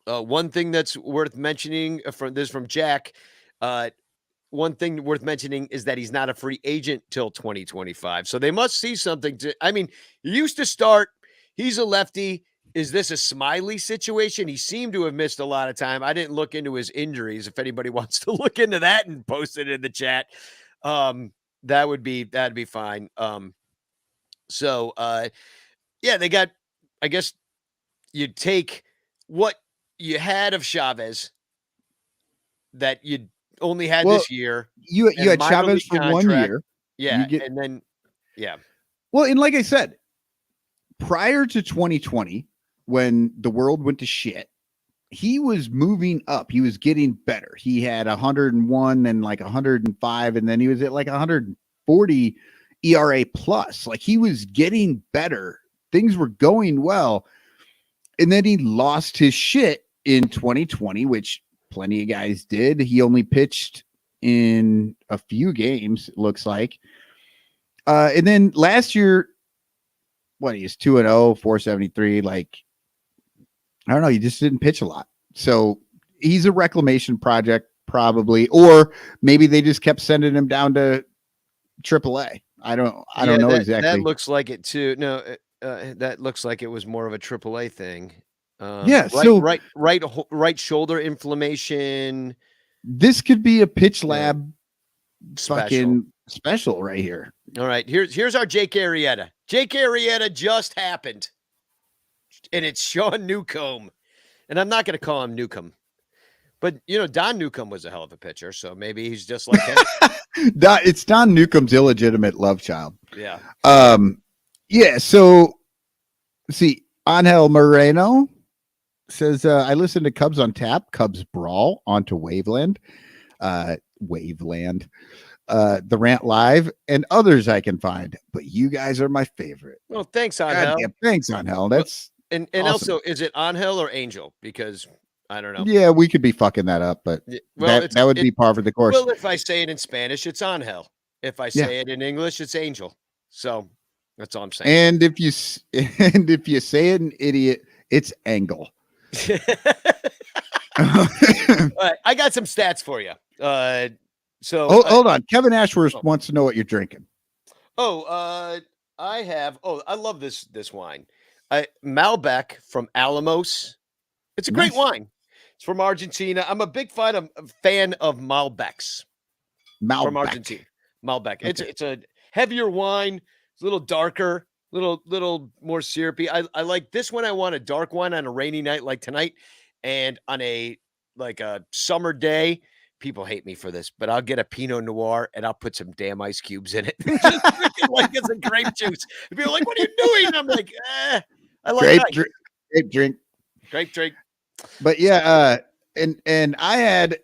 One thing that's worth mentioning from Jack. One thing worth mentioning is that he's not a free agent till 2025. So they must see something he used to start. He's a lefty. Is this a Smiley situation? He seemed to have missed a lot of time. I didn't look into his injuries. If anybody wants to look into that and post it in the chat, that'd be fine. They got, I guess you take what you had of Chavez that you only had this year. You had Chavez for 1 year. Yeah. And then, yeah. Well, and like I said, prior to 2020, when the world went to shit, he was moving up. He was getting better. He had 101 and like 105, and then he was at like 140 ERA plus. Like he was getting better. Things were going well. And then he lost his shit in 2020, which plenty of guys did. He only pitched in a few games, it looks like. And then last year, he's 2-0, 473. Like, I don't know. He just didn't pitch a lot. So he's a reclamation project, probably, or maybe they just kept sending him down to AAA. I don't know exactly. That looks like it too. No, that looks like it was more of a AAA thing. Right shoulder inflammation. This could be a pitch lab fucking special right here. All right, here's our Jake Arrieta. Jake Arrieta just happened, and it's Sean Newcomb, and I'm not going to call him Newcomb, But Don Newcomb was a hell of a pitcher, so maybe he's just like him. It's Don Newcomb's illegitimate love child. Yeah. Yeah. So, see, Angel Moreno says, I listen to Cubs on Tap, Cubs Brawl onto Waveland, The Rant Live, and others I can find. But you guys are my favorite. Well, thanks, Angel. Thanks, Angel. That's and awesome. Also, is it Angel or Angel? Because I don't know. Yeah, we could be fucking that up, but that would be par for the course. Well, if I say it in Spanish, it's Angel. If I say it in English, it's Angel. So that's all I'm saying. And if you say it an idiot, it's Angle. All right, I got some stats for you. Hold on. Kevin Ashworth wants to know what you're drinking. I love this wine. Malbec from Alamos. It's a great wine. It's from Argentina. I'm a big fan of Malbecs. From Argentina. Malbec. Okay. It's a heavier wine. It's a little darker, little more syrupy. I like this one. I want a dark wine on a rainy night like tonight, and on a summer day. People hate me for this, but I'll get a Pinot Noir and I'll put some damn ice cubes in it. Just like it's a grape juice. And people are like, "What are you doing?" And I'm like, I like grape drink. Grape drink. But yeah, and I had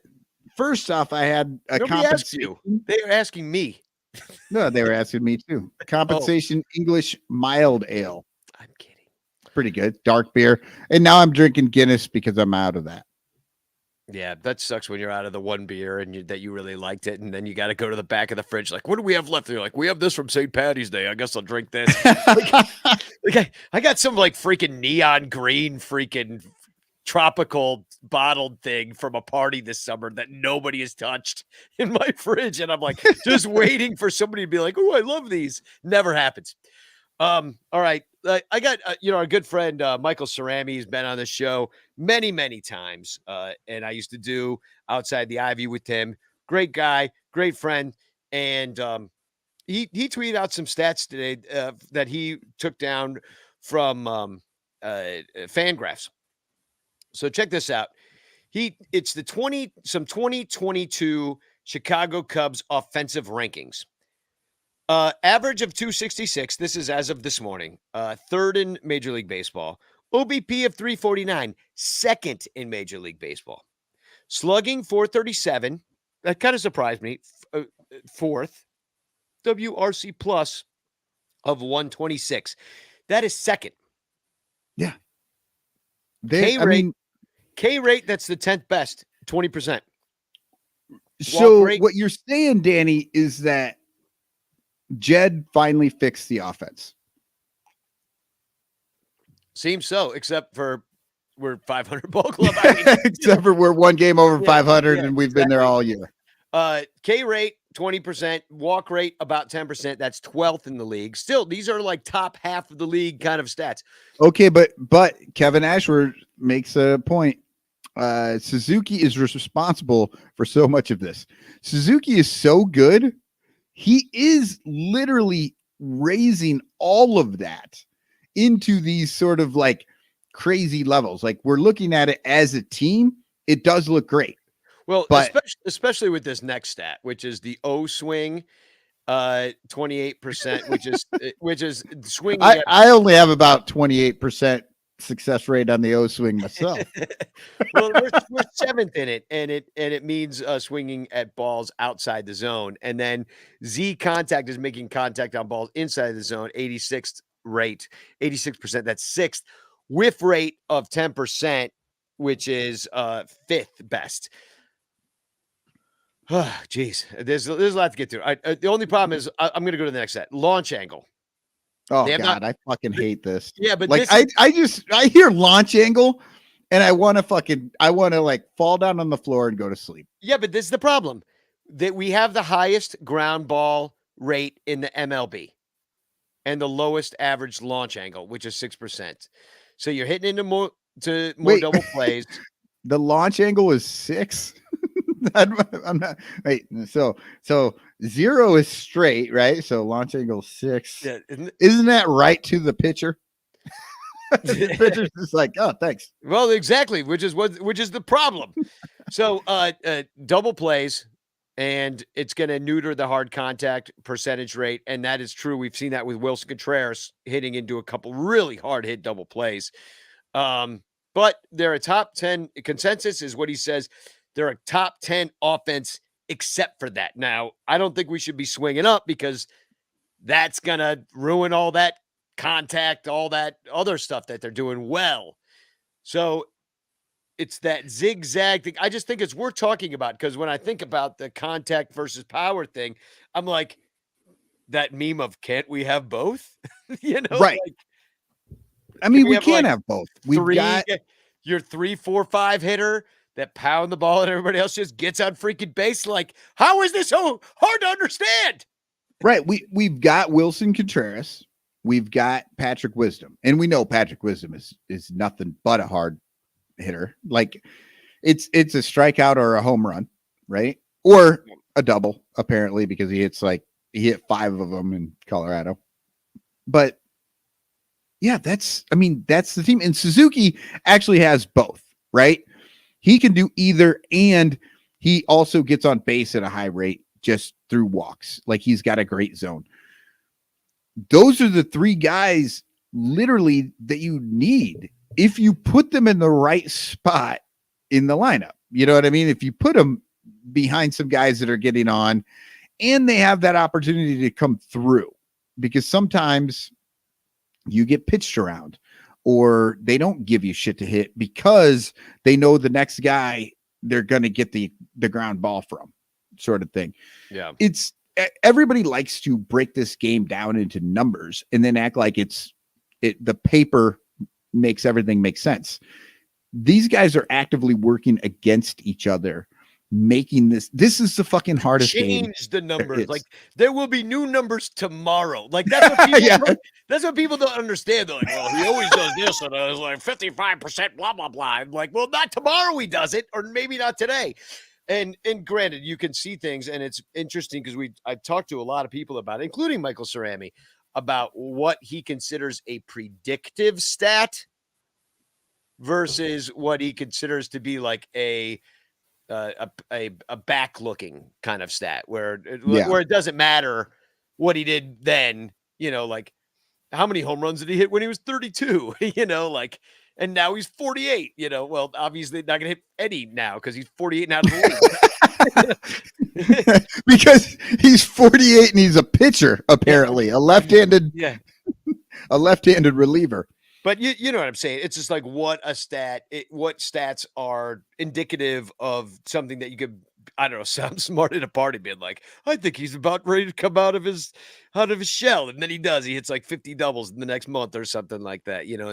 first off, I had a compensation. They were asking me. No, they were asking me too. Compensation English mild ale. I'm kidding. Pretty good. Dark beer. And now I'm drinking Guinness because I'm out of that. Yeah, that sucks when you're out of the one beer and that you really liked it, and then you got to go to the back of the fridge. Like, what do we have left? They're like, we have this from St. Patty's Day. I guess I'll drink this. I got some freaking neon green freaking tropical bottled thing from a party this summer that nobody has touched in my fridge, and I'm like just waiting for somebody to be like, "Oh, I love these." Never happens. All right. I got, our good friend, Michael Cerami has been on the show many times. And I used to do Outside the Ivy with him. Great guy, great friend. And he tweeted out some stats today that he took down from Fangraphs. So check this out. It's the 2022 Chicago Cubs offensive rankings. Average of 266. This is as of this morning. Third in Major League Baseball. OBP of 349. Second in Major League Baseball. Slugging 437. That kind of surprised me. Fourth. WRC plus of 126. That is second. Yeah. K-rate, that's the 10th best. 20%. So what you're saying, Danny, is that Jed finally fixed the offense. Seems so, except for we're 500 ball club. Except for we're one game over 500 and we've been there all year. K rate 20%, walk rate about 10%. That's 12th in the league. Still, these are like top half of the league kind of stats. Okay, but Kevin Ashworth makes a point. Suzuki is responsible for so much of this. Suzuki is so good. He is literally raising all of that into these sort of like crazy levels. Like we're looking at it as a team. It does look great. Well, especially with this next stat, which is the O swing, 28%, which is swinging. I only have about 28% success rate on the O swing myself. Well, we're seventh in it, and it means swinging at balls outside the zone, and then Z contact is making contact on balls inside the zone. 86th rate, 86%. That's sixth. Whiff rate of 10%, which is fifth best. Oh, geez, there's a lot to get through. The only problem is I'm going to go to the next set. Launch angle. Oh God, I fucking hate this. Yeah, but like I hear launch angle, and I want to like fall down on the floor and go to sleep. Yeah, but this is the problem that we have the highest ground ball rate in the MLB, and the lowest average launch angle, which is 6%. So you're hitting into more double plays. The launch angle is 6. I'm not. Wait, so 0 is straight, right? So launch angle 6. Yeah, isn't that right to the pitcher? The pitcher's just like, oh, thanks. Well, exactly, which is the problem. So, double plays, and it's going to neuter the hard contact percentage rate, and that is true. We've seen that with Wilson Contreras hitting into a couple really hard hit double plays. But they're a top 10 consensus is what he says. They're a top 10 offense except for that. Now, I don't think we should be swinging up because that's going to ruin all that contact, all that other stuff that they're doing well. So it's that zigzag thing. I just think it's worth talking about because when I think about the contact versus power thing, I'm like, that meme of can't we have both? Right. Like, I mean, we have, can't like, have both. We've got your 3, 4, 5 hitter that pound the ball and everybody else just gets on freaking base. Like, how is this so hard to understand? right. We've got Wilson Contreras. We've got Patrick Wisdom, and we know Patrick Wisdom is nothing but a hard hitter. Like it's a strikeout or a home run, right? Or a double, apparently, because he hit 5 of them in Colorado. But yeah, that's the team. And Suzuki actually has both, right? He can do either, and he also gets on base at a high rate just through walks. Like he's got a great zone. Those are the 3 guys literally that you need if you put them in the right spot in the lineup. You know what I mean? If you put them behind some guys that are getting on and they have that opportunity to come through, because sometimes you get pitched around or they don't give you shit to hit because they know the next guy they're going to get the ground ball from, sort of thing. Yeah. It's everybody likes to break this game down into numbers and then act like the paper makes everything make sense. These guys are actively working against each other, making this is the fucking hardest game. Change the numbers. Like there will be new numbers tomorrow. Like that's what people that's what people don't understand. They're like, well, he always does this, and it's like 55%, blah blah blah. I'm like, well, not tomorrow he does it, or maybe not today. And granted, you can see things, and it's interesting because I've talked to a lot of people about it, including Michael Cerami, about what he considers a predictive stat versus what he considers to be like a back looking kind of stat where it doesn't matter what he did then, like how many home runs did he hit when he was 32, like, and now he's 48, well, obviously not going to hit any now because he's 48 and out of the league. Because he's 48 and he's a pitcher, apparently, a left-handed reliever. But you know what I'm saying? It's just like what stats are indicative of something that you could, I don't know, sound smart at a party being like, I think he's about ready to come out of his shell. And then he does. He hits like 50 doubles in the next month or something like that, and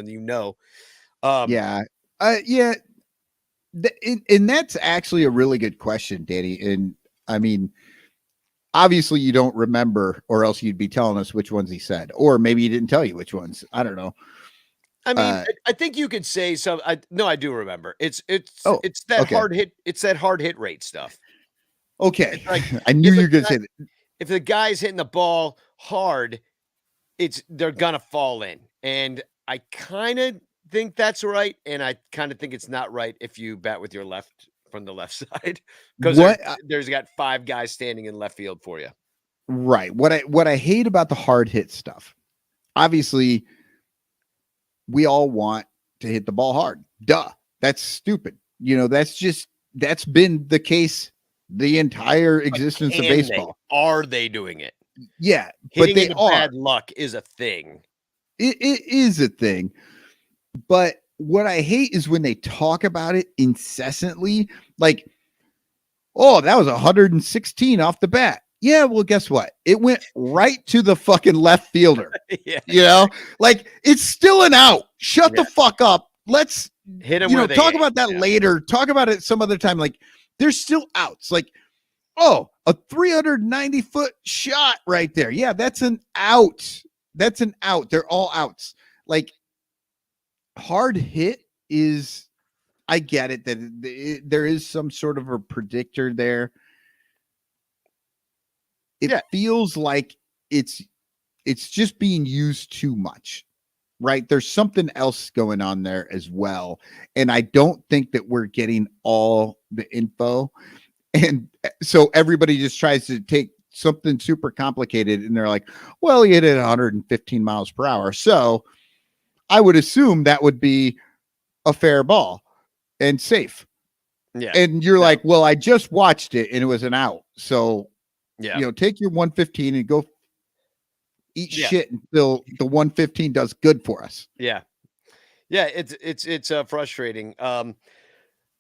and that's actually a really good question, Danny. And I mean, obviously you don't remember, or else you'd be telling us which ones he said, or maybe he didn't tell you which ones. I don't know. I mean, I think you could say some. I do remember. It's that okay. hard hit. It's that hard hit rate stuff. Okay, like, I knew you were going to say that. If the guy's hitting the ball hard, they're gonna fall in, and I kind of think that's right, and I kind of think it's not right if you bat with your left from the left side because there's got 5 guys standing in left field for you. Right. What I hate about the hard hit stuff, obviously. We all want to hit the ball hard. Duh. That's stupid. That's been the case the entire existence of baseball. Are they doing it? Yeah. Hitting but they are. Bad luck is a thing. It is a thing. But what I hate is when they talk about it incessantly, like, oh, that was 116 off the bat. Yeah, well, guess what? It went right to the fucking left fielder. Yeah. Like it's still an out. Shut the fuck up. Let's hit him. Talk about that later. Talk about it some other time. Like there's still outs. Like, oh, a 390-foot shot right there. Yeah, that's an out. That's an out. They're all outs. Like hard hit is. I get it that there is some sort of a predictor there. It feels like it's just being used too much. right? There's something else going on there as well. And I don't think that we're getting all the info. And so everybody just tries to take something super complicated and they're like, well, he hit it 115 miles per hour. So I would assume that would be a fair ball and safe. Yeah. And you're like, well, I just watched it and it was an out. So, take your 115 and go eat shit until the 115 does good for us. Yeah. Yeah. It's frustrating.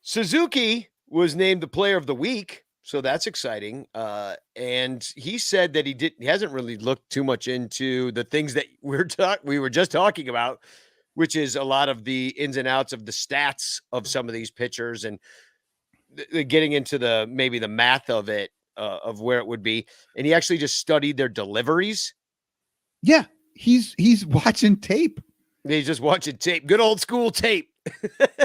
Suzuki was named the player of the week. So that's exciting. And he said that he hasn't really looked too much into the things that we were just talking about, which is a lot of the ins and outs of the stats of some of these pitchers and getting into maybe the math of it, of where it would be. And he actually just studied their deliveries. Yeah. He's watching tape. He's just watching tape, good old school tape.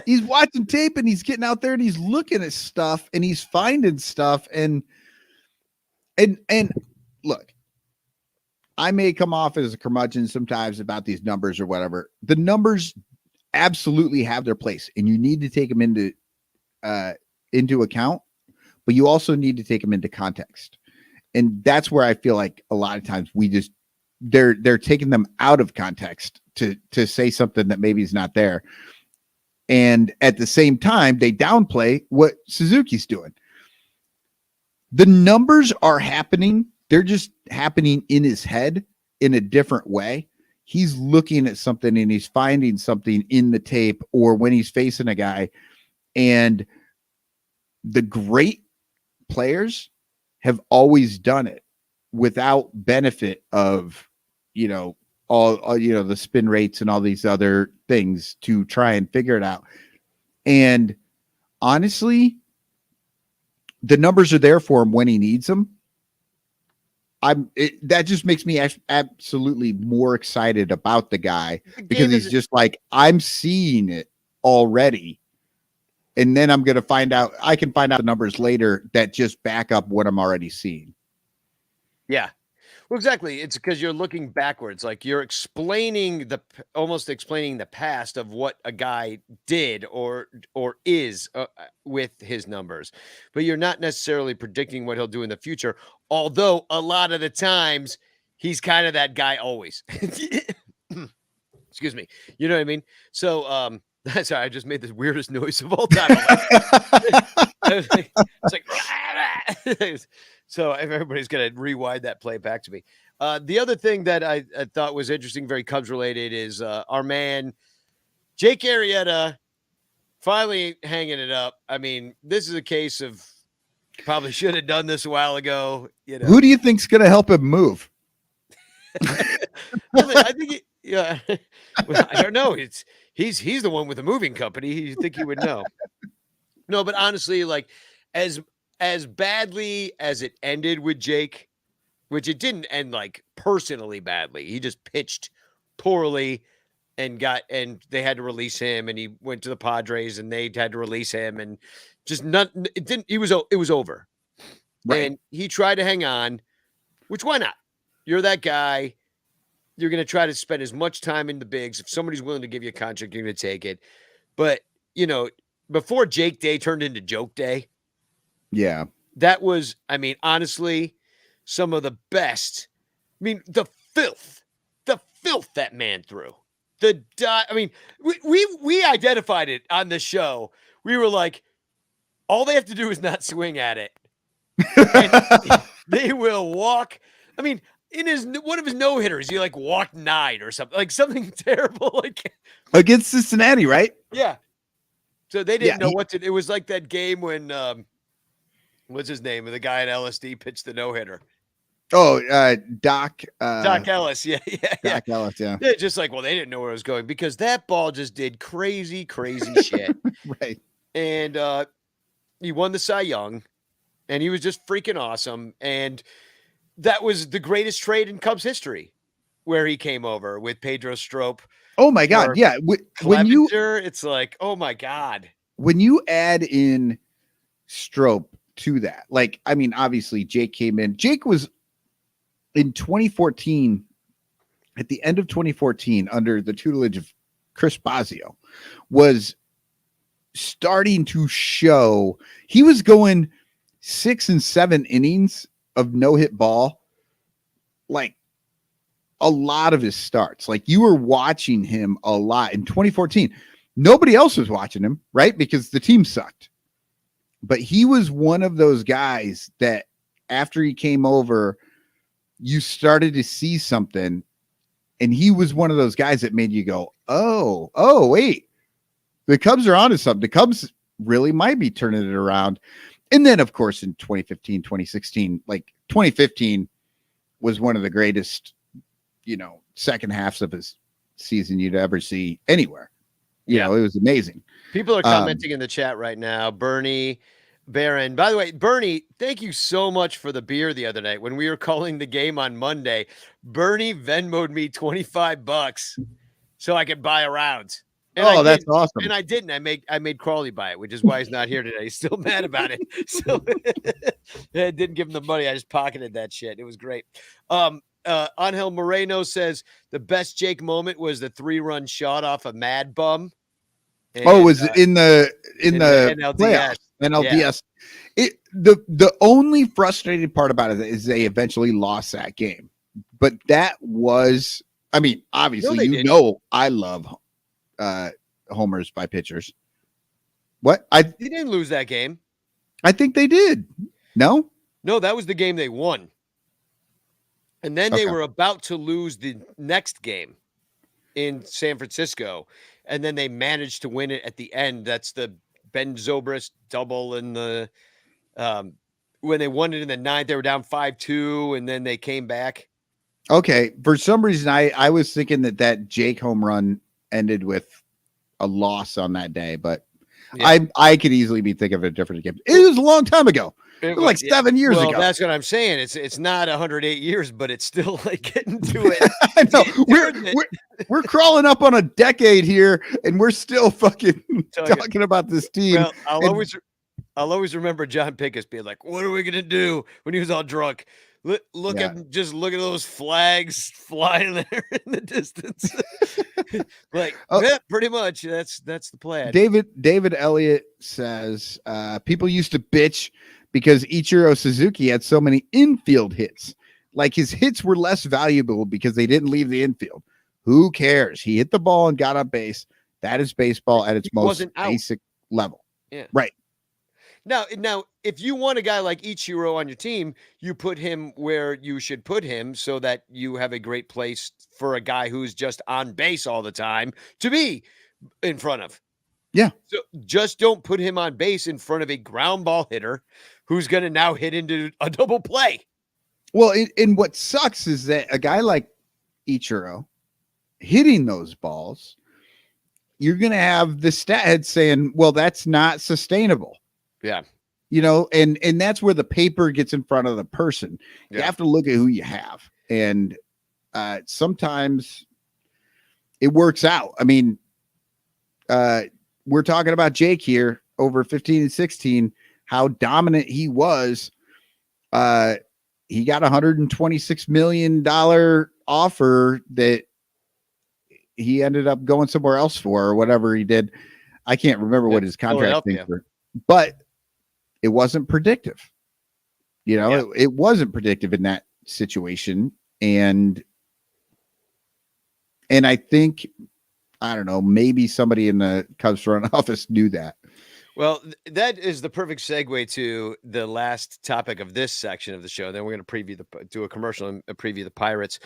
He's watching tape and he's getting out there and he's looking at stuff and he's finding stuff and look, I may come off as a curmudgeon sometimes about these numbers or whatever. The numbers absolutely have their place and you need to take them into account, but you also need to take them into context. And that's where I feel like a lot of times they're taking them out of context to say something that maybe is not there. And at the same time, they downplay what Suzuki's doing. The numbers are happening. They're just happening in his head in a different way. He's looking at something and he's finding something in the tape or when he's facing a guy. And the great players have always done it without benefit of, all the spin rates and all these other things to try and figure it out. And honestly, the numbers are there for him when he needs them. That just makes me absolutely more excited about the guy because he's just like, I'm seeing it already. And then I can find out the numbers later that just back up what I'm already seeing. Yeah. Well, exactly. It's because you're looking backwards, like you're almost explaining the past of what a guy did or is with his numbers, but you're not necessarily predicting what he'll do in the future. Although a lot of the times he's kind of that guy always. Excuse me. You know what I mean? So, sorry, I just made the weirdest noise of all time. It's like, so everybody's going to rewind that play back to me. The other thing that I thought was interesting, very Cubs related, is our man, Jake Arrieta, finally hanging it up. I mean, this is a case of probably should have done this a while ago. Who do you think's going to help him move? I think well, I don't know. He's the one with the moving company. You think he would know? No, but honestly, like as badly as it ended with Jake, which it didn't end like personally badly. He just pitched poorly and they had to release him and he went to the Padres and they had to release him and it was over. Right. And he tried to hang on, which why not? You're that guy. You're going to try to spend as much time in the bigs. If somebody's willing to give you a contract, you're going to take it. But, before Jake Day turned into Joke Day. Yeah. That was, honestly, some of the best. The filth that man threw. We identified it on the show. We were like, all they have to do is not swing at it. And they will walk. In one of his no-hitters, he walked 9 or something, like something terrible, like against Cincinnati, right? Yeah. So they didn't know what to do. It was like that game when what's his name? The guy at LSD pitched the no-hitter. Oh, Doc Ellis. Yeah. Doc Ellis, yeah. They're just like, well, they didn't know where it was going because that ball just did crazy shit. Right. And he won the Cy Young, and he was just freaking awesome. And that was the greatest trade in Cubs history, where he came over with Pedro Strop. Oh my God! Yeah, when it's like, oh my God. When you add in Strop to that, obviously Jake came in. Jake was in 2014. at the end of 2014, under the tutelage of Chris Bosio, was starting to show. He was going 6 and 7 innings of no-hit ball, like a lot of his starts. Like you were watching him a lot in 2014. Nobody else was watching him, right? Because the team sucked. But he was one of those guys that after he came over, you started to see something. And he was one of those guys that made you go, oh, wait, the Cubs are onto something. The Cubs really might be turning it around. And then, of course, in 2015, 2016, like 2015 was one of the greatest, second halves of his season you'd ever see anywhere. You know, it was amazing. People are commenting in the chat right now. Bernie Barron. By the way, Bernie, thank you so much for the beer the other night. When we were calling the game on Monday, Bernie Venmo'd me $25 so I could buy a round. And that's awesome. And I didn't. I made Crawley buy it, which is why he's not here today. He's still mad about it. So I didn't give him the money. I just pocketed that shit. It was great. Angel Moreno says the best Jake moment was the 3-run shot off a Mad Bum. And, was in the NLDS. playoffs, NLDS. Yeah. The only frustrating part about it is they eventually lost that game. But that was, I mean, obviously, I love homers by pitchers. What? They didn't lose that game. I think they did. No, that was the game they won. And then they were about to lose the next game in San Francisco. And then they managed to win it at the end. That's the Ben Zobrist double in the when they won it in the 9th, they were down 5-2, and then they came back. Okay. For some reason, I was thinking that Jake home run ended with a loss on that day, but I could easily be thinking of a different game. It was a long time ago. It was like 7 years ago. That's what I'm saying. It's not 108 years, but it's still like getting to it. I know. We're crawling up on a decade here, and we're still fucking talking about this team. Well, I'll always remember John Pickus being like, "What are we gonna do?" when he was all drunk. Look at those flags flying there in the distance. Pretty much that's the plan. David Elliott says people used to bitch because Ichiro Suzuki had so many infield hits. Like his hits were less valuable because they didn't leave the infield. Who cares? He hit the ball and got on base. That is baseball at its most basic level. Yeah. Right. Now, if you want a guy like Ichiro on your team, you put him where you should put him so that you have a great place for a guy who's just on base all the time to be in front of. Yeah. So just don't put him on base in front of a ground ball hitter who's going to now hit into a double play. Well, and what sucks is that a guy like Ichiro hitting those balls, you're going to have the stat head saying, well, that's not sustainable. Yeah. And that's where the paper gets in front of the person. You have to look at who you have. And sometimes it works out. I mean, we're talking about Jake here over 15 and 16, how dominant he was. He got $126 million offer that he ended up going somewhere else for, or whatever he did. I can't remember what his contract things were, but it wasn't predictive. It wasn't predictive in that situation. And I think, I don't know, maybe somebody in the Cubs front office knew that. Well, that is the perfect segue to the last topic of this section of the show. Then we're going to do a commercial and preview the Pirates.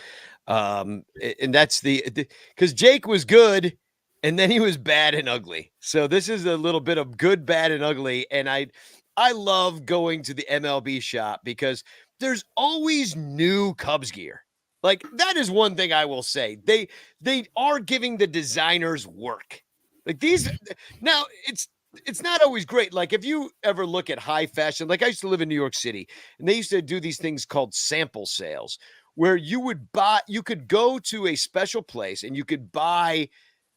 And that's because Jake was good and then he was bad and ugly. So this is a little bit of good, bad, and ugly. And I love going to the MLB shop because there's always new Cubs gear. Like, that is one thing I will say. They are giving the designers work. Like these now, it's not always great. Like if you ever look at high fashion, like I used to live in New York City, and they used to do these things called sample sales where you could go to a special place and you could buy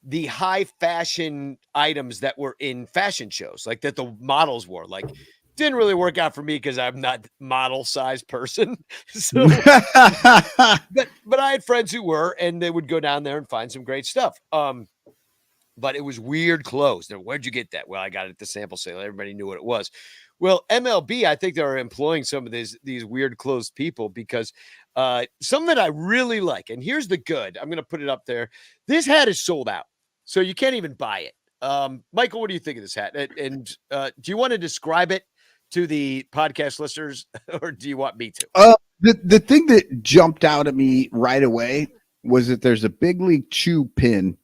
the high fashion items that were in fashion shows, like that the models wore, like Didn't really work out for me because I'm not model size person. So, but I had friends who were, and they would go down there and find some great stuff. But it was weird clothes. Where'd you get that? Well, I got it at the sample sale. Everybody knew what it was. Well, MLB, I think they're employing some of these weird clothes people because some that I really like. And here's the good. I'm going to put it up there. This hat is sold out, so you can't even buy it. Michael, what do you think of this hat? And do you want to describe it to the podcast listeners, or do you want me to? The thing that jumped out at me right away was that there's a Big League Chew pin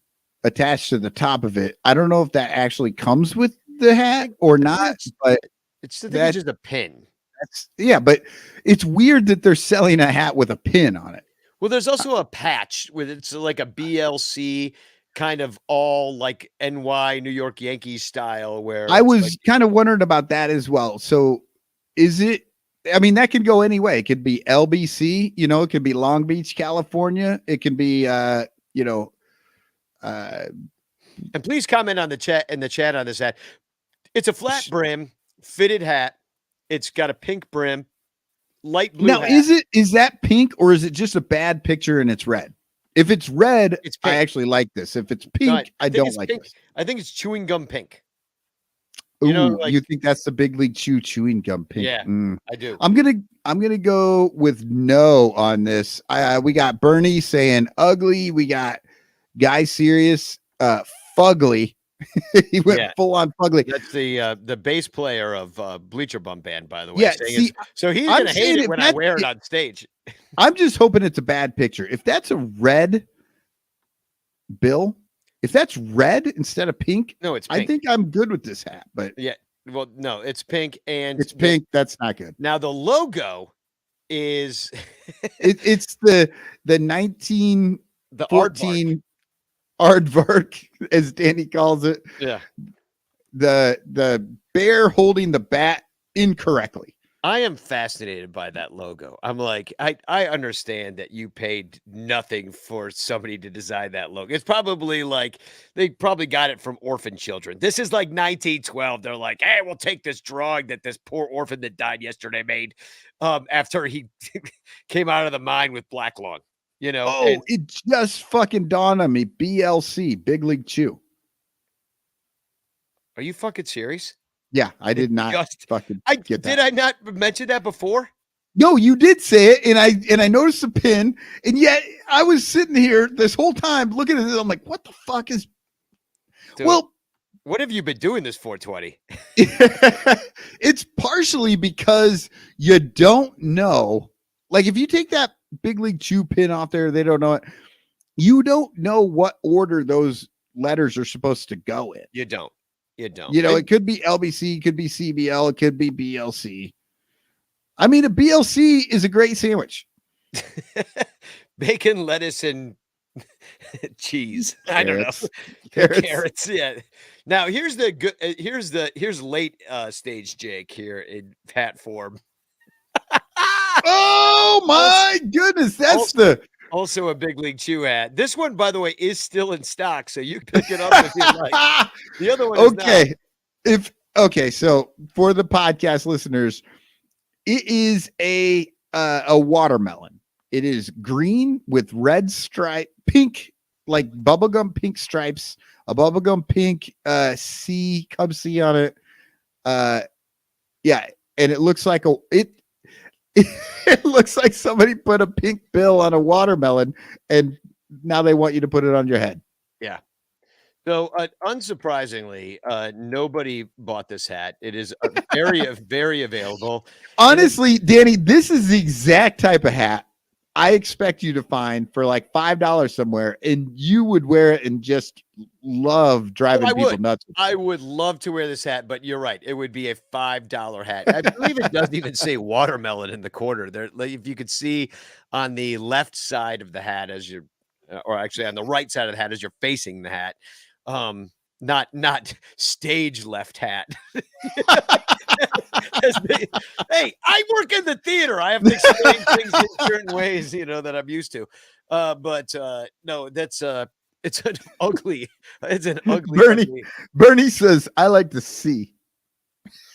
attached to the top of it. I don't know if that actually comes with the hat or not, but it's just a pin. But it's weird that they're selling a hat with a pin on it. Well, there's also a patch with it's like a BLC kind of all like NY New York Yankees style where I was kind of wondering about that as well. So is it, I mean, that could go any way. It could be LBC, it could be Long Beach, California. It can be, and please comment on the chat on this hat. It's a flat brim fitted hat. It's got a pink brim, light blue. Now, hat. is that pink or is it just a bad picture and it's red? If it's red, it's I actually like this. If it's pink, no, I don't like this. I think it's chewing gum pink. Ooh, you think that's the Big League Chew chewing gum pink? Yeah, I do. I'm gonna go with no on this. We got Bernie saying ugly. We got Guy Serious, fugly. He went full on fugly. That's the bass player of Bleacher Bum Band, by the way. Yeah, so he's gonna hate it when I wear it on stage. I'm just hoping it's a bad picture. If that's a red bill, if that's red instead of pink, no, it's pink. I think I'm good with this hat. But yeah, well, no, it's pink and it's pink. That's not good. Now the logo is it's the 1914 aardvark, as Danny calls it. Yeah, the bear holding the bat incorrectly. I am fascinated by that logo. I'm like, I understand that you paid nothing for somebody to design that logo. It's probably like they probably got it from orphan children. This is like 1912. They're like, hey, we'll take this drawing that this poor orphan that died yesterday made after he came out of the mine with black lung. Oh, it just fucking dawned on me. BLC, Big League Chew. Are you fucking serious? Yeah, I did not fucking get that. Did I not mention that before? No, you did say it, and I noticed the pin, and yet I was sitting here this whole time looking at it. I'm like, what the fuck is? Dude, well, what have you been doing this 420? It's partially because you don't know. Like, if you take that Big League Chew pin off there, they don't know it. You don't know what order those letters are supposed to go in. You don't. It could be LBC, it could be CBL, it could be BLC. I mean, a BLC is a great sandwich. Bacon, lettuce, and cheese. Carrots. I don't know. Carrots. Yeah. Now here's the good. Here's late stage Jake here in hat form. Oh my goodness! That's also a Big League Chew hat. This one, by the way, is still in stock, so you can pick it up if you like. The other one, is not. So for the podcast listeners, it is a watermelon. It is green with red stripe, pink, like bubblegum pink stripes, a bubblegum pink Cub C on it. Yeah, and it looks like it looks like somebody put a pink bill on a watermelon, and now they want you to put it on your head. Yeah. So, unsurprisingly, nobody bought this hat. It is very, very available. Honestly, Danny, this is the exact type of hat I expect you to find for like $5 somewhere, and you would wear it and just love driving people nuts. I would love to wear this hat, but you're right. It would be a $5 hat. I believe it doesn't even say watermelon in the corner there. If you could see on the left side of the hat as you're, or actually on the right side of the hat as you're facing the hat, not stage left hat. Hey, I work in the theater. I have to explain things in certain ways, that I'm used to. But no, that's it's an ugly. It's an ugly. Bernie says, "I like to see."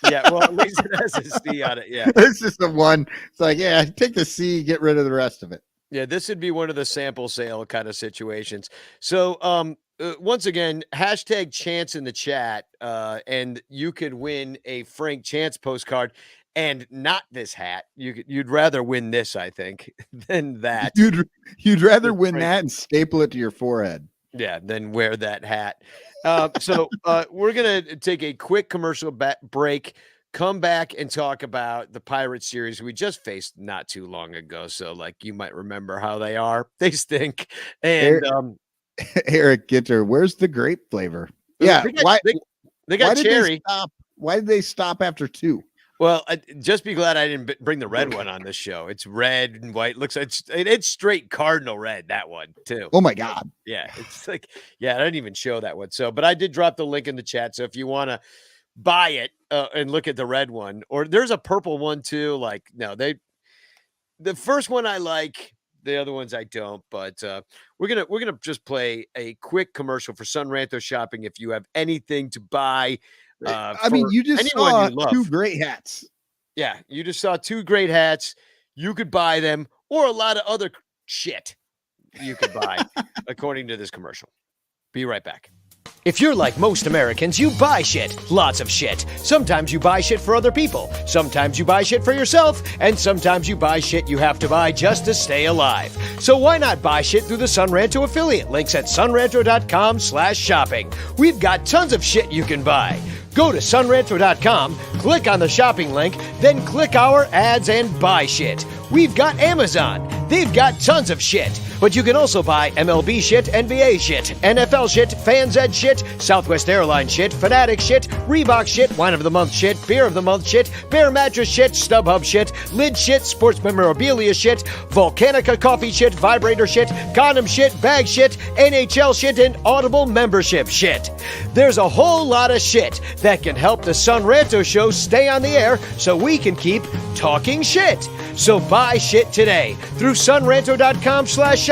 Yeah, well, at least it has a C on it. Yeah. It's just the one. It's like, yeah, take the C, get rid of the rest of it. Yeah, this would be one of the sample sale kind of situations. So, once again, hashtag chance in the chat, and you could win a Frank Chance postcard and not this hat. You'd rather win this, I think, than that. You'd rather With win Frank. that and staple it to your forehead. Yeah, than wear that hat. So we're gonna take a quick commercial break. Come back and talk about the Pirate series we just faced not too long ago. So, like, you might remember how they are. They stink. And Eric Gitter, where's the grape flavor? Yeah, they got cherry. Why did they stop after 2? Well, just be glad I didn't bring the red one on this show. It's red and white. Looks like it's straight cardinal red, that one too. Oh my God. Yeah, it's like, yeah, I didn't even show that one. So, but I did drop the link in the chat. So if you want to buy it and look at the red one, or there's a purple one too. Like, no, the first one I like, the other ones I don't. But we're gonna just play a quick commercial for Sun Ranto Shopping. If you have anything to buy. I mean, you just saw 2 great hats. Yeah, you just saw 2 great hats. You could buy them, or a lot of other shit you could buy, according to this commercial. Be right back. If you're like most Americans, you buy shit. Lots of shit. Sometimes you buy shit for other people. Sometimes you buy shit for yourself. And sometimes you buy shit you have to buy just to stay alive. So why not buy shit through the Sunranto affiliate? Links at sunranto.com/shopping. We've got tons of shit you can buy. Go to sunranto.com, click on the shopping link, then click our ads and buy shit. We've got Amazon. They've got tons of shit. But you can also buy MLB shit, NBA shit, NFL shit, Fans Ed shit, Southwest Airlines shit, Fanatic shit, Reebok shit, Wine of the Month shit, Beer of the Month shit, Bear Mattress shit, StubHub shit, Lid shit, Sports Memorabilia shit, Volcanica coffee shit, Vibrator shit, Condom shit, Bag shit, NHL shit, and Audible membership shit. There's a whole lot of shit that can help the Sun Ranto Show stay on the air so we can keep talking shit. So buy shit today through sunranto.com/shopping.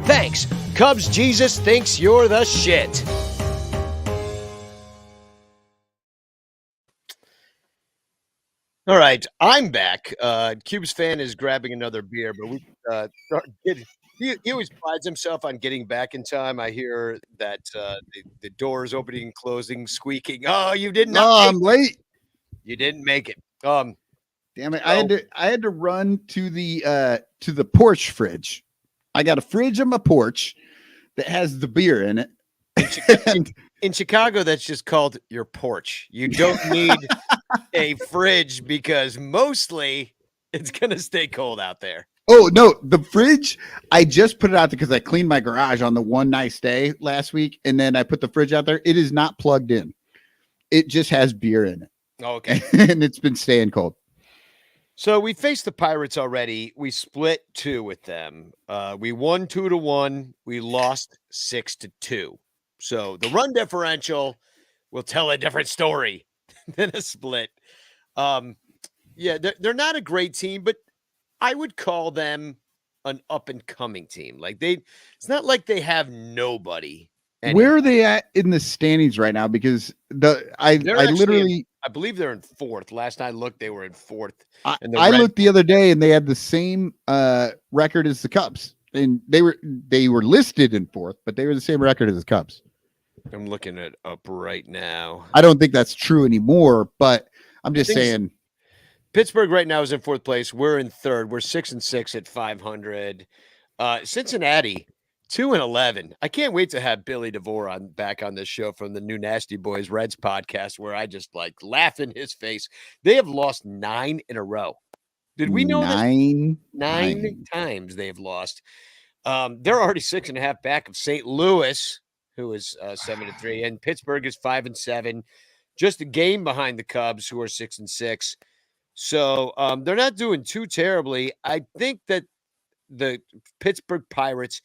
Thanks. Cubs Jesus thinks you're the shit. All right, I'm back. Cubes fan is grabbing another beer, but he always prides himself on getting back in time. I hear that the doors opening and closing, squeaking. Oh, you did not. Oh, I'm late. You didn't make it. Damn it! I had to run to the porch fridge. I got a fridge on my porch that has the beer in it. In Chicago, that's just called your porch. You don't need a fridge because mostly it's gonna stay cold out there. Oh no, the fridge, I just put it out there because I cleaned my garage on the one nice day last week, and then I put the fridge out there. It is not plugged in. It just has beer in it. Okay. And it's been staying cold. So we faced the Pirates already. We split 2 with them. We won 2-1. We lost 6-2. So the run differential will tell a different story than a split. Yeah, they're not a great team, but I would call them an up and coming team. Like it's not like they have nobody. Where are they at in the standings right now? Because I believe they're in 4th. Last I looked, they were in 4th. I looked the other day and they had the same record as the Cubs. And they were listed in 4th, but they were the same record as the Cubs. I'm looking it up right now. I don't think that's true anymore, but I'm just saying. Pittsburgh right now is in 4th place. We're in 3rd. We're 6-6 at 500. Cincinnati 2-11. I can't wait to have Billy DeVore back on this show from the new Nasty Boys Reds podcast, where I just like laugh in his face. They have lost 9 in a row. Did we know this? 9 times they've lost. They're already 6.5 back of St. Louis, who is 7-3, and Pittsburgh is 5-7, just a game behind the Cubs, who are 6-6. So they're not doing too terribly. I think that the Pittsburgh Pirates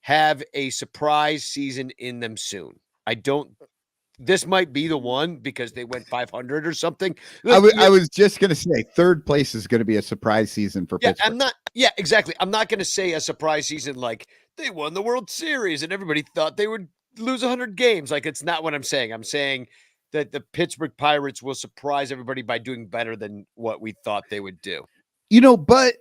have a surprise season in them soon. This might be the one because they went 500 or something. I was just going to say 3rd place is going to be a surprise season for Pittsburgh. Exactly. I'm not going to say a surprise season like they won the World Series and everybody thought they would lose 100 games. Like, it's not what I'm saying. I'm saying that the Pittsburgh Pirates will surprise everybody by doing better than what we thought they would do. But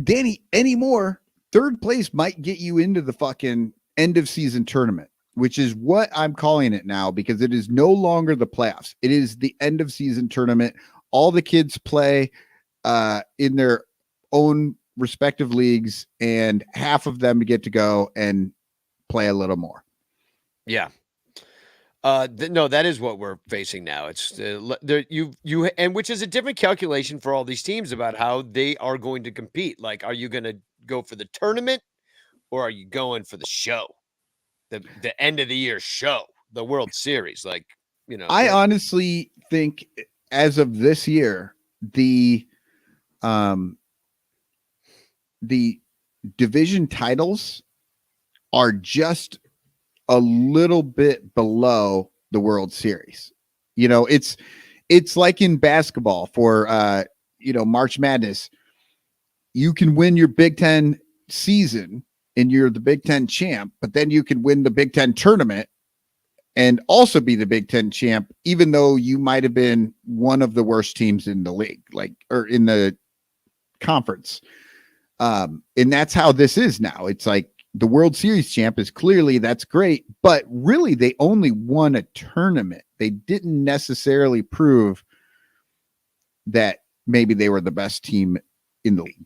Danny, anymore, third place might get you into the fucking end of season tournament, which is what I'm calling it now, because it is no longer the playoffs. It is the end of season tournament. All the kids play in their own respective leagues, and half of them get to go and play a little more. Yeah. No, that is what we're facing now. It's and which is a different calculation for all these teams about how they are going to compete. Like, are you going to go for the tournament, or are you going for the show, the end of the year show, the World Series? Like, I honestly think as of this year, the division titles are just a little bit below the World Series. It's like in basketball for March Madness. You can win your Big Ten season and you're the Big Ten champ, but then you can win the Big Ten tournament and also be the Big Ten champ, even though you might have been one of the worst teams in the league, or in the conference. And that's how this is now. It's like, the World Series champ is clearly, that's great, but really they only won a tournament. They didn't necessarily prove that maybe they were the best team in the league.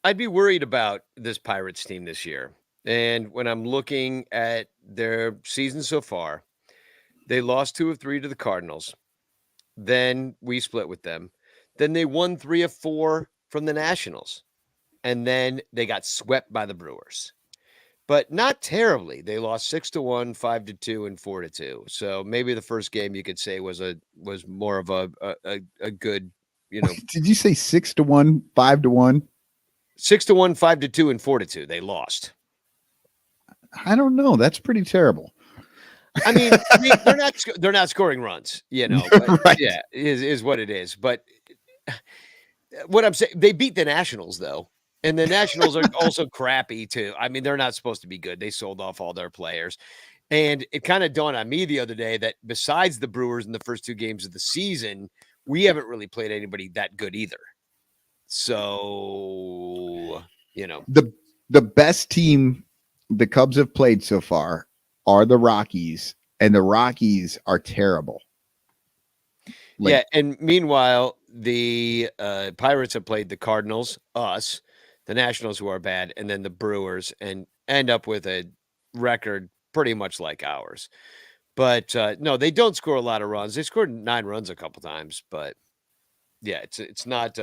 I'd be worried about this Pirates team this year. And when I'm looking at their season so far, they lost 2 of 3 to the Cardinals. Then we split with them. Then they won 3 of 4 from the Nationals. And then they got swept by the Brewers, but not terribly. They lost 6-1, 5-2, and 4-2. So maybe the first game you could say was more of a good, Wait, did you say 6-1, 5-1? 6-1, 5-2, and 4-2. They lost. I don't know. That's pretty terrible. I mean, they're not scoring runs, but, right. Yeah, is what it is. But what I'm saying, they beat the Nationals though. And the Nationals are also crappy too. I mean, they're not supposed to be good. They sold off all their players. And it kind of dawned on me the other day that besides the Brewers in the first 2 games of the season, we haven't really played anybody that good either. So, the best team the Cubs have played so far are the Rockies, and the Rockies are terrible. Yeah. And meanwhile, the Pirates have played the Cardinals, us, the Nationals, who are bad, and then the Brewers, and end up with a record pretty much like ours. But no, they don't score a lot of runs. They scored 9 runs a couple times, but yeah, it's not.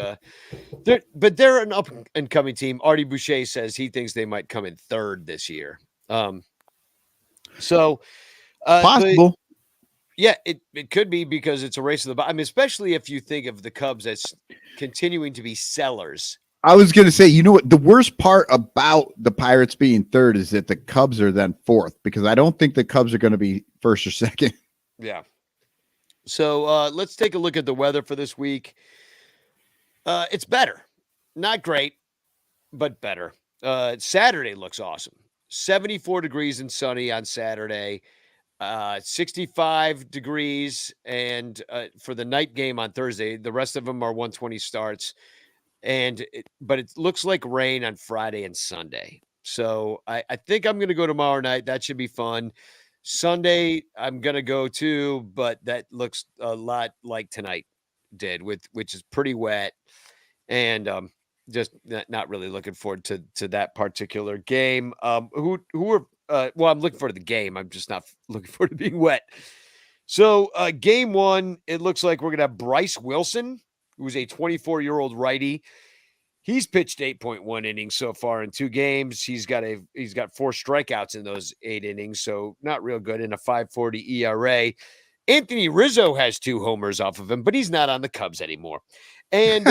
They're an up and coming team. Artie Boucher says he thinks they might come in 3rd this year. So possible. Yeah, it could be because it's a race to the bottom. I mean, especially if you think of the Cubs as continuing to be sellers. I was going to say, what? The worst part about the Pirates being 3rd is that the Cubs are then 4th, because I don't think the Cubs are going to be 1st or 2nd. Yeah. So let's take a look at the weather for this week. It's better. Not great, but better. Saturday looks awesome. 74 degrees and sunny on Saturday. 65 degrees, and for the night game on Thursday, the rest of them are 120 starts, but it looks like rain on Friday and Sunday. So I think I'm going to go tomorrow night. That should be fun. Sunday I'm going to go too, but that looks a lot like tonight did, which is pretty wet, and just not really looking forward to that particular game. Who are well, I'm looking forward to the game. I'm just not looking forward to being wet. So game 1, it looks like we're going to have Bryce Wilson, who's a 24-year-old righty. He's pitched 8.1 innings so far in 2 games. He's got 4 strikeouts in those 8 innings, so not real good, in a 5.40 ERA. Anthony Rizzo has 2 homers off of him, but he's not on the Cubs anymore. And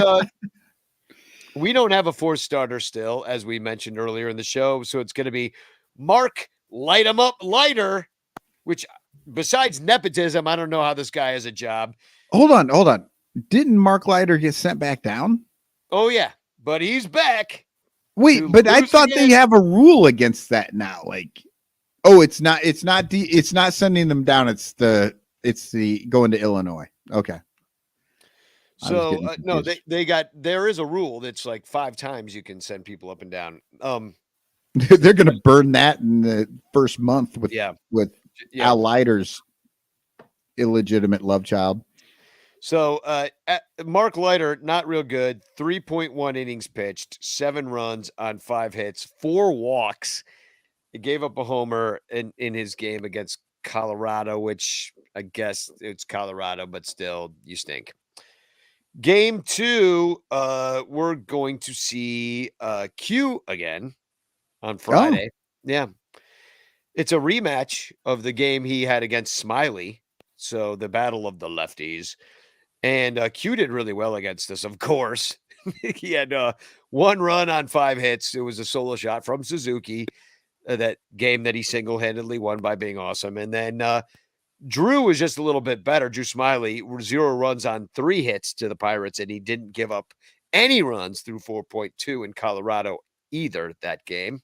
we don't have a 4th starter still, as we mentioned earlier in the show, so it's going to be Mark Light 'em Up Leiter, which besides nepotism, I don't know how this guy has a job. Hold on. Didn't Mark Leiter get sent back down? Oh, yeah, but he's back. Wait, but I thought they have a rule against that now. Like, oh, it's not sending them down. It's the it's the going to Illinois. Okay. So no, there is a rule that's like 5 times you can send people up and down. They're going to burn that in the first month with Al Leiter's illegitimate love child. So Mark Leiter, not real good. 3.1 innings pitched, 7 runs on 5 hits, 4 walks. He gave up a homer in his game against Colorado, which I guess it's Colorado, but still, you stink. Game 2, we're going to see Q again on Friday. Yeah. It's a rematch of the game he had against Smiley. So the battle of the lefties. And Q did really well against us, of course. He had 1 run on 5 hits. It was a solo shot from Suzuki, that game that he single-handedly won by being awesome. And then Drew was just a little bit better. Drew Smiley, 0 runs on 3 hits to the Pirates, and he didn't give up any runs through 4.2 in Colorado either that game.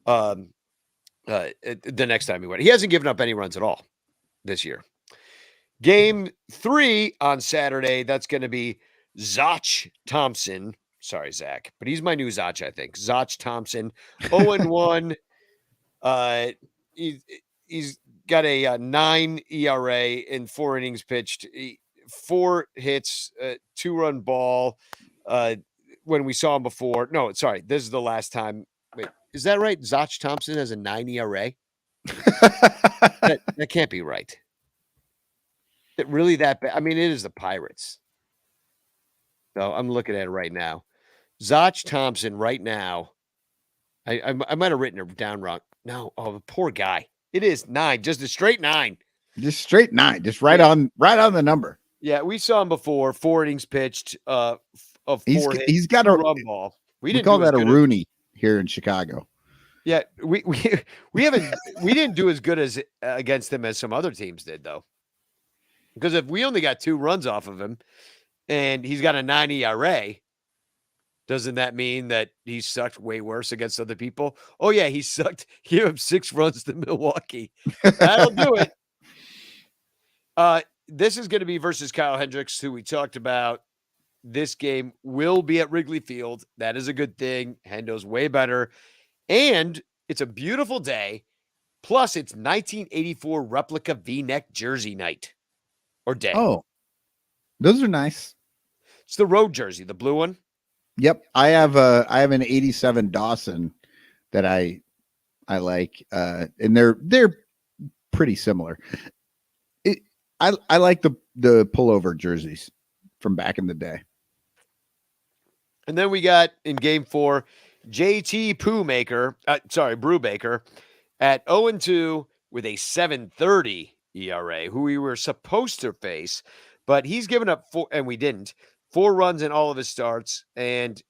The next time he went, he hasn't given up any runs at all this year. Game 3 on Saturday, that's going to be Zach Thompson. Sorry, Zach, but he's my new Zach, I think. Zach Thompson, 0-1. He's got a 9 ERA in 4 innings pitched, 4 hits, 2-run ball. When we saw him before, no, sorry, this is the last time. Wait, is that right? Zach Thompson has a 9 ERA. that can't be right. It really that bad? I mean, it is the Pirates. So I'm looking at it right now. Zach Thompson right now. I might have written it down wrong. No, the poor guy. It is 9, just a straight 9. Just straight 9, just right on the number. Yeah, we saw him before. 4 innings pitched. Of 4 hits. He's got a run ball. We call that a Rooney here in Chicago. Yeah, we didn't do as good as against him as some other teams did though. Because if we only got 2 runs off of him, and he's got a 9 ERA, doesn't that mean that he sucked way worse against other people? Oh, yeah, he sucked. He gave up 6 runs to Milwaukee. That'll do it. This is going to be versus Kyle Hendricks, who we talked about. This game will be at Wrigley Field. That is a good thing. Hendo's way better. And it's a beautiful day. Plus, it's 1984 replica V-neck jersey night. Or day. Oh, those are nice. It's the road jersey, the blue one. Yep, I have an 87 Dawson that I like, and they're pretty similar. I like the pullover jerseys from back in the day. And then we got in game 4, JT Brubaker at 0-2 with a 7.30 ERA, who we were supposed to face, but he's given up 4, and we didn't. 4 runs in all of his starts, and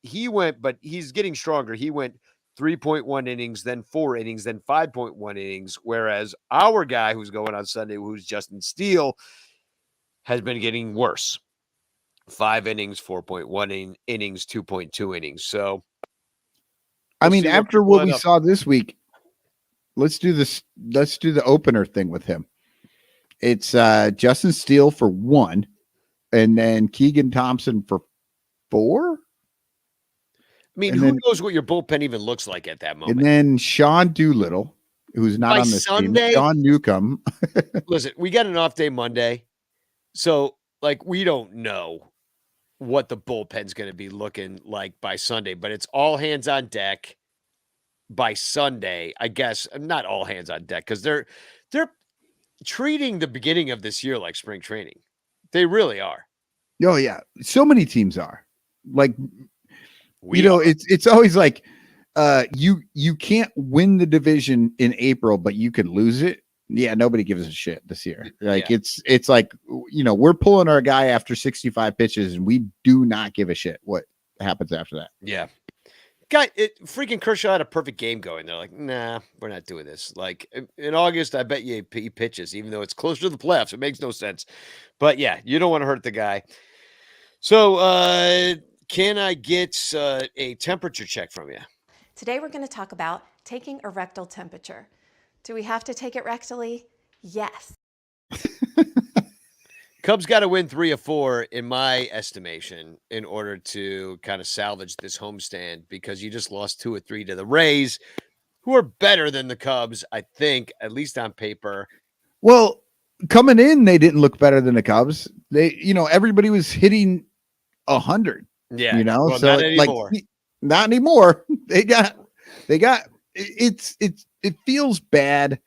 but he's getting stronger. He went 3.1 innings, then 4 innings, then 5.1 innings, whereas our guy who's going on Sunday, who's Justin Steele, has been getting worse. 5 innings, 4.1 innings, 2.2 innings. So, I mean, after what we saw this week, let's do this. Let's do the opener thing with him. It's Justin Steele for 1, and then Keegan Thompson for 4. I mean, who knows what your bullpen even looks like at that moment? And then Sean Doolittle, who's not on this team. Sean Newcomb. Listen, we got an off day Monday, so like we don't know what the bullpen's going to be looking like by Sunday, but it's all hands on deck by Sunday. I guess not all hands on deck because they're treating the beginning of this year like spring training. They really are. Oh yeah, so many teams are like. It's always like you can't win the division in April, but you can lose it. Yeah, nobody gives a shit this year. Like it's like we're pulling our guy after 65 pitches, and we do not give a shit what happens after that. Yeah, guy, freaking Kershaw had a perfect game going. They're like, nah, we're not doing this. Like in August, I bet you he pitches, even though it's closer to the playoffs. It makes no sense. But yeah, you don't want to hurt the guy. So. Can I get a temperature check from you? Today we're going to talk about taking a rectal temperature. Do we have to take it rectally? Yes. Cubs got to win 3 of 4, in my estimation, in order to kind of salvage this homestand, because you just lost 2 or 3 to the Rays, who are better than the Cubs, I think, at least on paper. Well, coming in, they didn't look better than the Cubs. Everybody was hitting 100. Yeah, So not anymore. Not anymore. They got. It feels bad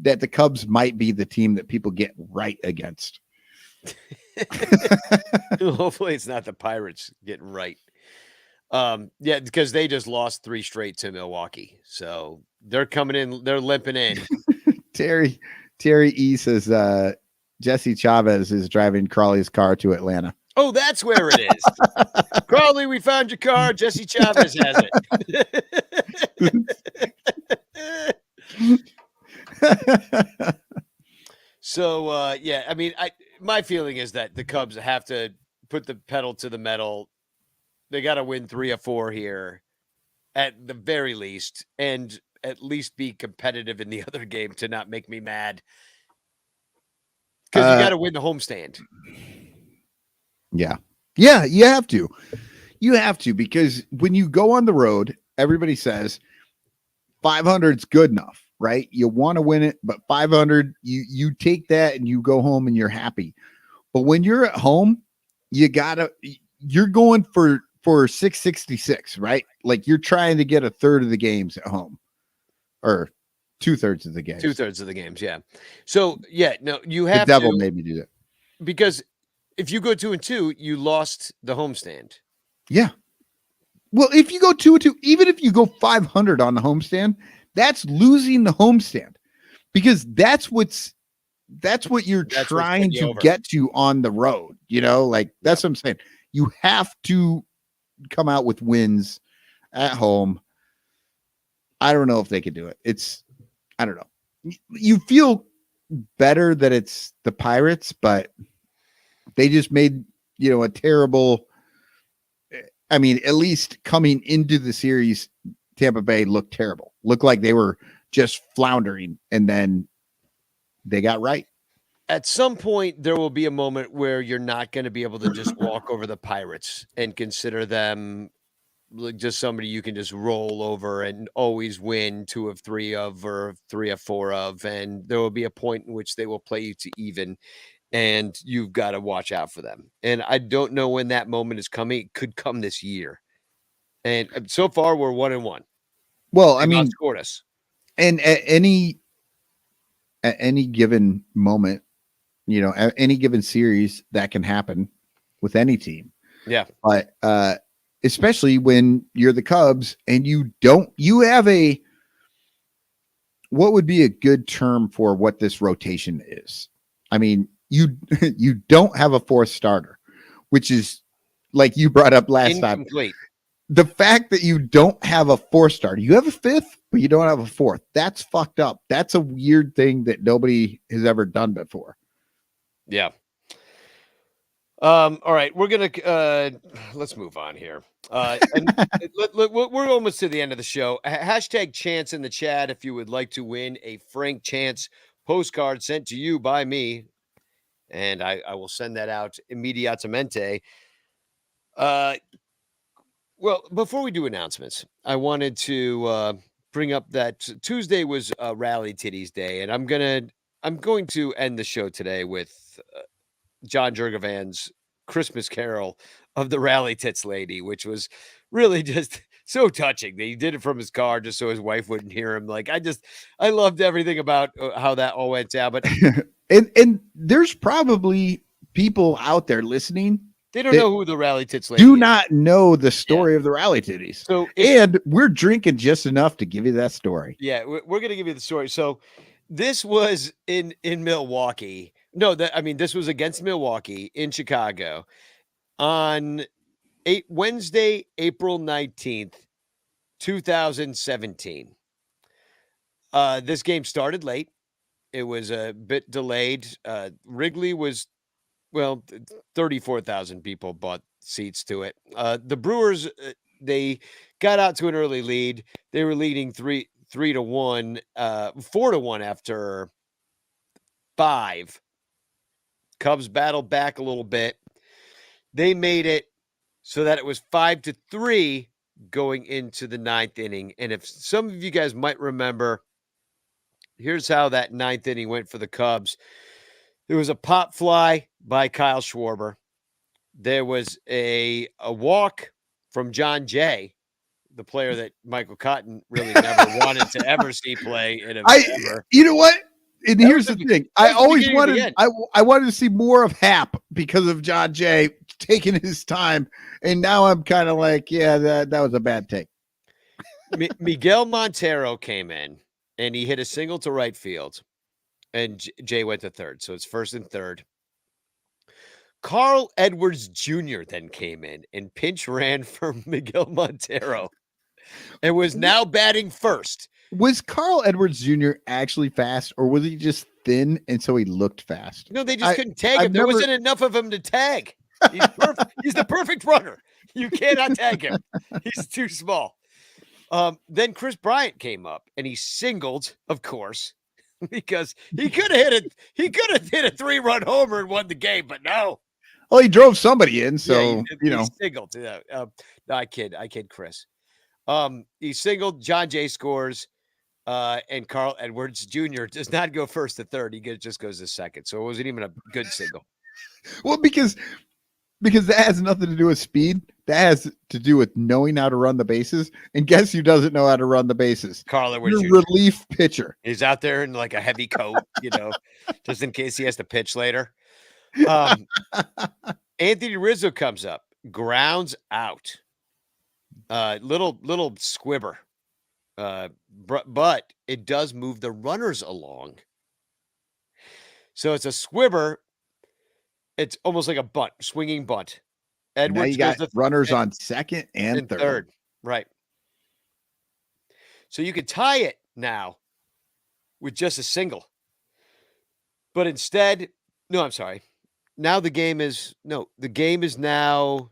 that the Cubs might be the team that people get right against. Hopefully, it's not the Pirates getting right. Yeah, because they just lost 3 straight to Milwaukee, so they're coming in. They're limping in. Terry E says Jesse Chavez is driving Crawley's car to Atlanta. Oh, that's where it is. Crawley, we found your car. Jesse Chavez has it. So, yeah, I mean, my feeling is that the Cubs have to put the pedal to the metal. They got to win 3 or 4 here at the very least, and at least be competitive in the other game to not make me mad. Because you got to win the homestand. Yeah. Yeah, you have to. You have to, because when you go on the road, everybody says 500 is good enough, right? You want to win it, but 500, you take that and you go home and you're happy. But when you're at home, you're going for 666, right? Like you're trying to get a third of the games at home, or 2/3 of the games. 2/3 of the games, yeah. So, yeah, no, you have the devil to. made me do that. Because if you go 2-2, you lost the homestand. Yeah. Well, if you go 2-2, even if you go 500 on the homestand, that's losing the homestand, because that's what you're trying to get to on the road. That's what I'm saying. You have to come out with wins at home. I don't know if they could do it. I don't know. You feel better that it's the Pirates, but they just made, a terrible. I mean, at least coming into the series, Tampa Bay looked terrible. Looked like they were just floundering, and then they got right. At some point, there will be a moment where you're not going to be able to just walk over the Pirates and consider them like just somebody you can just roll over and always win 2 of 3 of, or 3 of 4 of. And there will be a point in which they will play you to even, and you've got to watch out for them. And I don't know when that moment is coming. It could come this year. And so far, we're 1-1. Well, They've outscored us. And at any given moment, any given series, that can happen with any team. Yeah. But especially when you're the Cubs and you have what would be a good term for what this rotation is? I mean, you don't have a fourth starter, which is, like you brought up last Incomplete. time. The fact that you don't have a fourth starter, you have a fifth, but you don't have a fourth. That's fucked up. That's a weird thing that nobody has ever done before. Yeah. All right, we're gonna let's move on here. We're almost to the end of the show. Hashtag Chance in the chat if you would like to win a Frank Chance postcard sent to you by me, and I will send that out immediatamente. Well, before we do announcements, I wanted to bring up that Tuesday was Rally Titties Day, and I'm going to end the show today with John Jurgovan's Christmas Carol of the Rally Tits Lady, which was really just so touching. He did it from his car just so his wife wouldn't hear him. Like, I loved everything about how that all went down. But and there's probably people out there listening. They don't know who the Rally Tits Lady do is. not know the story of the Rally Titties. So and we're drinking just enough to give you that story. Yeah, we're going to give you the story. So this was in Milwaukee. No, this was against Milwaukee in Chicago on Wednesday, April 19th, 2017. This game started late. It was a bit delayed. Wrigley was, 34,000 people bought seats to it. The Brewers, they got out to an early lead. They were leading 3-1, 4-1 after 5. Cubs battled back a little bit. They made it so that it was 5-3 going into the ninth inning. And if some of you guys might remember, here's how that ninth inning went for the Cubs. There was a pop fly by Kyle Schwarber. There was a walk from John Jay, the player that Michael Cotton really never wanted to ever see play in a ever. You know what? And That here's was the thing. I the always beginning of the wanted end. I wanted to see more of Hap because of John Jay taking his time. And now I'm kind of like, yeah, that was a bad take. Miguel Montero came in and he hit a single to right field. And Jay went to third. So it's first and third. Carl Edwards Jr. then came in and pinch ran for Miguel Montero and was now batting first. Was Carl Edwards Jr. actually fast, or was he just thin and so he looked fast? No, they just couldn't tag him. There wasn't enough of him to tag. He's perfect. He's the perfect runner. You cannot tag him. He's too small. Then Chris Bryant came up and he singled, of course, because he could have hit it. He could have hit a 3-run homer and won the game, but no. Well, he drove somebody in, so he singled. No, I kid, Chris. He singled. John Jay scores, and Carl Edwards Jr. does not go first to third. He just goes to second. So it wasn't even a good single. Well, because that has nothing to do with speed. That has to do with knowing how to run the bases. And guess who doesn't know how to run the bases? Carl Edwards Your Jr. relief pitcher. He's out there in like a heavy coat, just in case he has to pitch later. Anthony Rizzo comes up, grounds out. Little squibber. But it does move the runners along. So it's a squibber. It's almost like a bunt, swinging bunt. Edwards, now you got runners on second and third. Right. So you could tie it now with just a single. But instead, no, I'm sorry. Now the game is now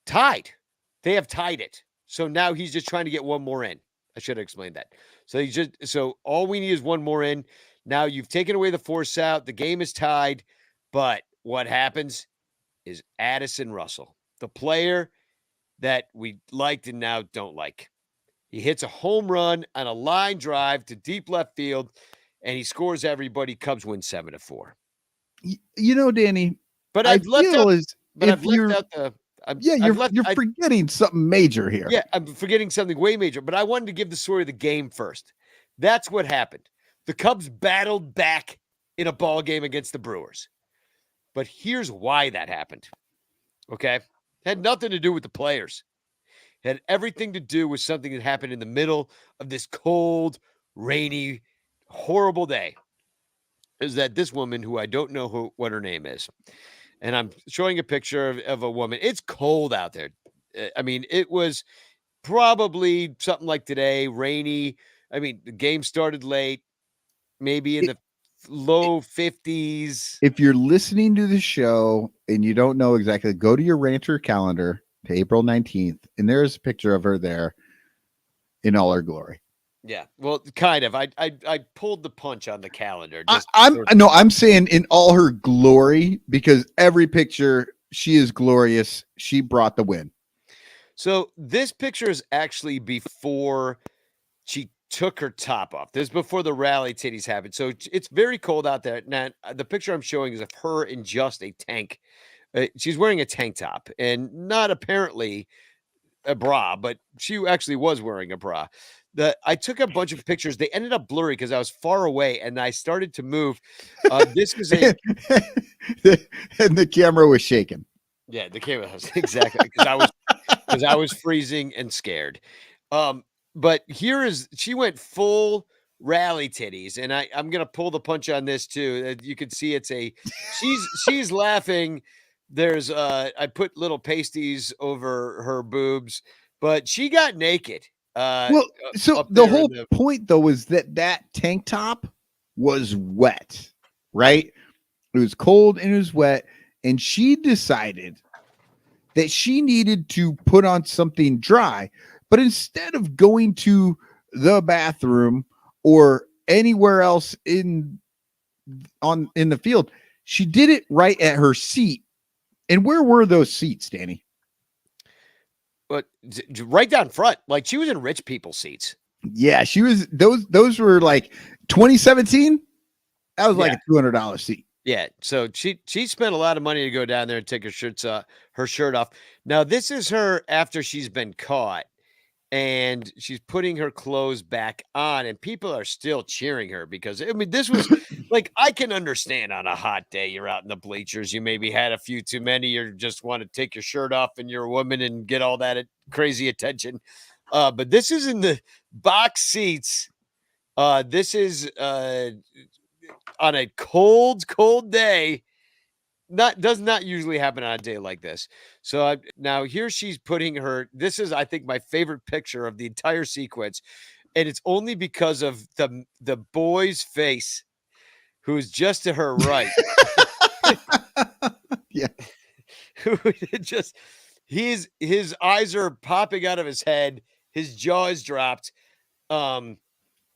tied. They have tied it. So now he's just trying to get one more in. I should have explained that. So all we need is one more in. Now you've taken away the force out. The game is tied. But what happens is Addison Russell, the player that we liked and now don't like. He hits a home run on a line drive to deep left field, and he scores everybody. Cubs win 7-4. Danny. But you're forgetting something major here. Yeah, I'm forgetting something way major. But I wanted to give the story of the game first. That's what happened. The Cubs battled back in a ball game against the Brewers. But here's why that happened. Okay? It had nothing to do with the players. It had everything to do with something that happened in the middle of this cold, rainy, horrible day. Is that this woman, who I don't know what her name is, and I'm showing a picture of a woman. It's cold out there. I mean, it was probably something like today, rainy. I mean, the game started late, maybe in the low 50s. If you're listening to the show and you don't know exactly, go to your Ranter calendar to April 19th, and there's a picture of her there in all her glory. Yeah, well, kind of. I pulled the punch on the calendar. I'm saying in all her glory, because every picture, she is glorious. She brought the win. So this picture is actually before she took her top off. This is before the rally titties happened. So it's very cold out there. Now, the picture I'm showing is of her in just a tank. She's wearing a tank top and not apparently a bra, but she actually was wearing a bra. I took a bunch of pictures. They ended up blurry because I was far away and I started to move. This was and the camera was shaking. Yeah, the camera was exactly because I was freezing and scared. But she went full rally titties, and I'm gonna pull the punch on this too. You can see she's laughing. There's I put little pasties over her boobs, but she got naked. So the whole point though is that tank top was wet, right? It was cold and it was wet, and she decided that she needed to put on something dry. But instead of going to the bathroom or anywhere else in the field, she did it right at her seat. And where were those seats, Danny? But right down front, like she was in rich people's seats. Yeah, she was. Those were like 2017. That was like Yeah. a $200 seat. Yeah, so she spent a lot of money to go down there and take her shirt off. Now this is her after she's been caught, and she's putting her clothes back on, and people are still cheering her because I mean this was like I can understand on a hot day you're out in the bleachers, you maybe had a few too many, you just want to take your shirt off, and you're a woman and get all that crazy attention. But this is in the box seats. This is on a cold day. Does not usually happen on a day like this. So now here she's putting her. This is, I think, my favorite picture of the entire sequence, and it's only because of the boy's face, who's just to her right. Yeah, just his eyes are popping out of his head. His jaw is dropped. and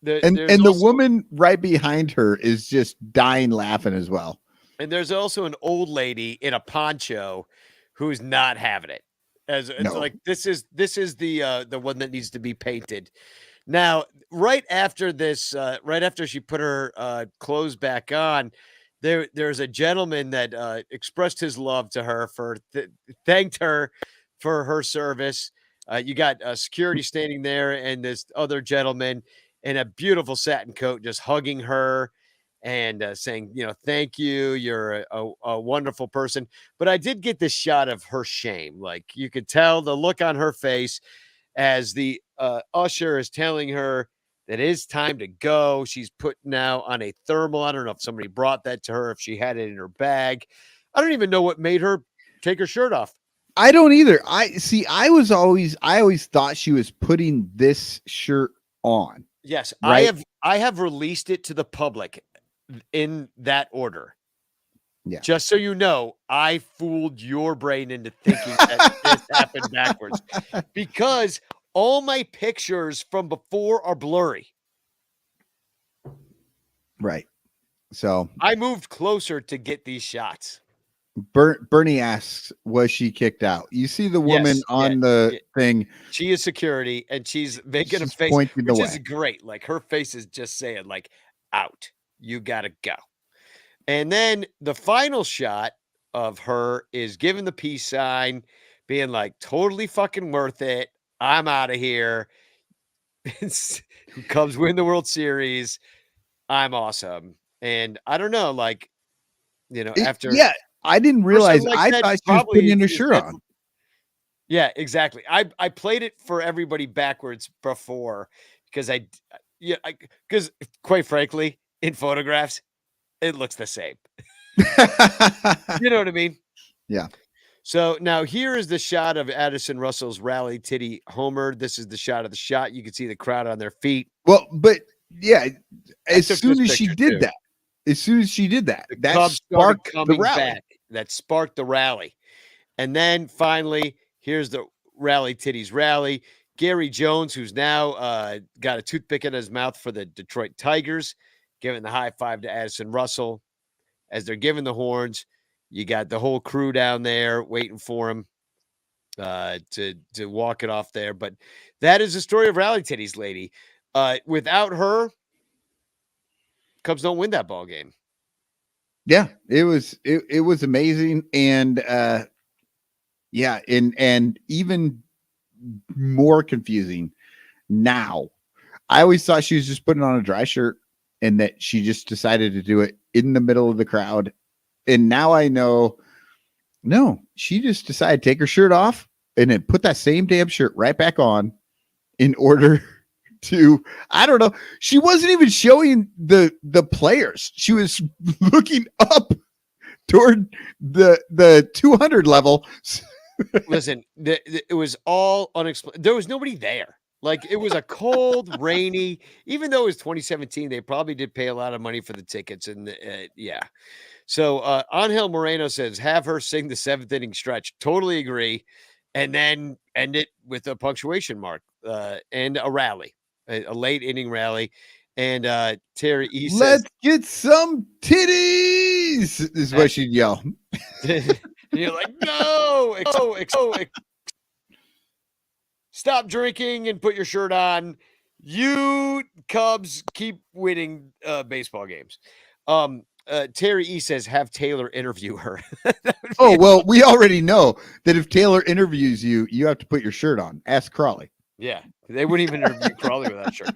the woman right behind her is just dying laughing as well. And there's also an old lady in a poncho who's not having it. As it's like this is the one that needs to be painted. Now, right after this, right after she put her clothes back on, there's a gentleman that expressed his love to her thanked her for her service. You got security standing there, and this other gentleman in a beautiful satin coat just hugging her and saying, thank you. You're a wonderful person. But I did get this shot of her shame. Like you could tell the look on her face as the usher is telling her that it is time to go. She's put now on a thermal. I don't know if somebody brought that to her, if she had it in her bag. I don't even know what made her take her shirt off. I don't either. I always thought she was putting this shirt on. Yes, right? I have released it to the public in that order. Yeah. Just so you know, I fooled your brain into thinking that this happened backwards because all my pictures from before are blurry. Right. So I moved closer to get these shots. Bernie asks, was she kicked out? You see the woman on the thing. She is security, and she's making a face, which is great. Like her face is just saying, like, out. You gotta go. And then the final shot of her is giving the peace sign, being like, totally fucking worth it. I'm out of here. Who comes win the World Series. I'm awesome. And I don't know, like, after. Yeah, I didn't realize. I thought she was putting in her shirt on. Yeah, exactly. I played it for everybody backwards before because because quite frankly, in photographs, it looks the same. You know what I mean? Yeah. So now here is the shot of Addison Russell's rally titty homer. This is the shot of the shot. You can see the crowd on their feet. Well, but yeah, as soon as she did that, that sparked the rally. Back. That sparked the rally. And then finally, here's the rally titties rally. Gary Jones, who's now got a toothpick in his mouth for the Detroit Tigers, giving the high five to Addison Russell. As they're giving the horns, you got the whole crew down there waiting for him to walk it off there. But that is the story of rally titties, lady. Without her, Cubs don't win that ball game. Yeah, it was amazing. And yeah, and even more confusing now. I always thought she was just putting on a dry shirt and that she just decided to do it in the middle of the crowd. And now I know, no, she just decided to take her shirt off and then put that same damn shirt right back on in order to, I don't know. She wasn't even showing the players. She was looking up toward the 200 level. Listen, it was all unexplained. There was nobody there. Like it was a cold, rainy, even though it was 2017, they probably did pay a lot of money for the tickets. And yeah. So Angel Moreno says, have her sing the 7th inning stretch. Totally agree. And then end it with a punctuation mark and a rally, a late inning rally. And Terry E says, let's get some titties. please is what she'd yell. And you're like, no, stop drinking and put your shirt on. You Cubs keep winning baseball games. Terry E says, have Taylor interview her. Oh, well, we already know that if Taylor interviews you, you have to put your shirt on. Ask Crawley. Yeah, they wouldn't even interview Crawley without shirt.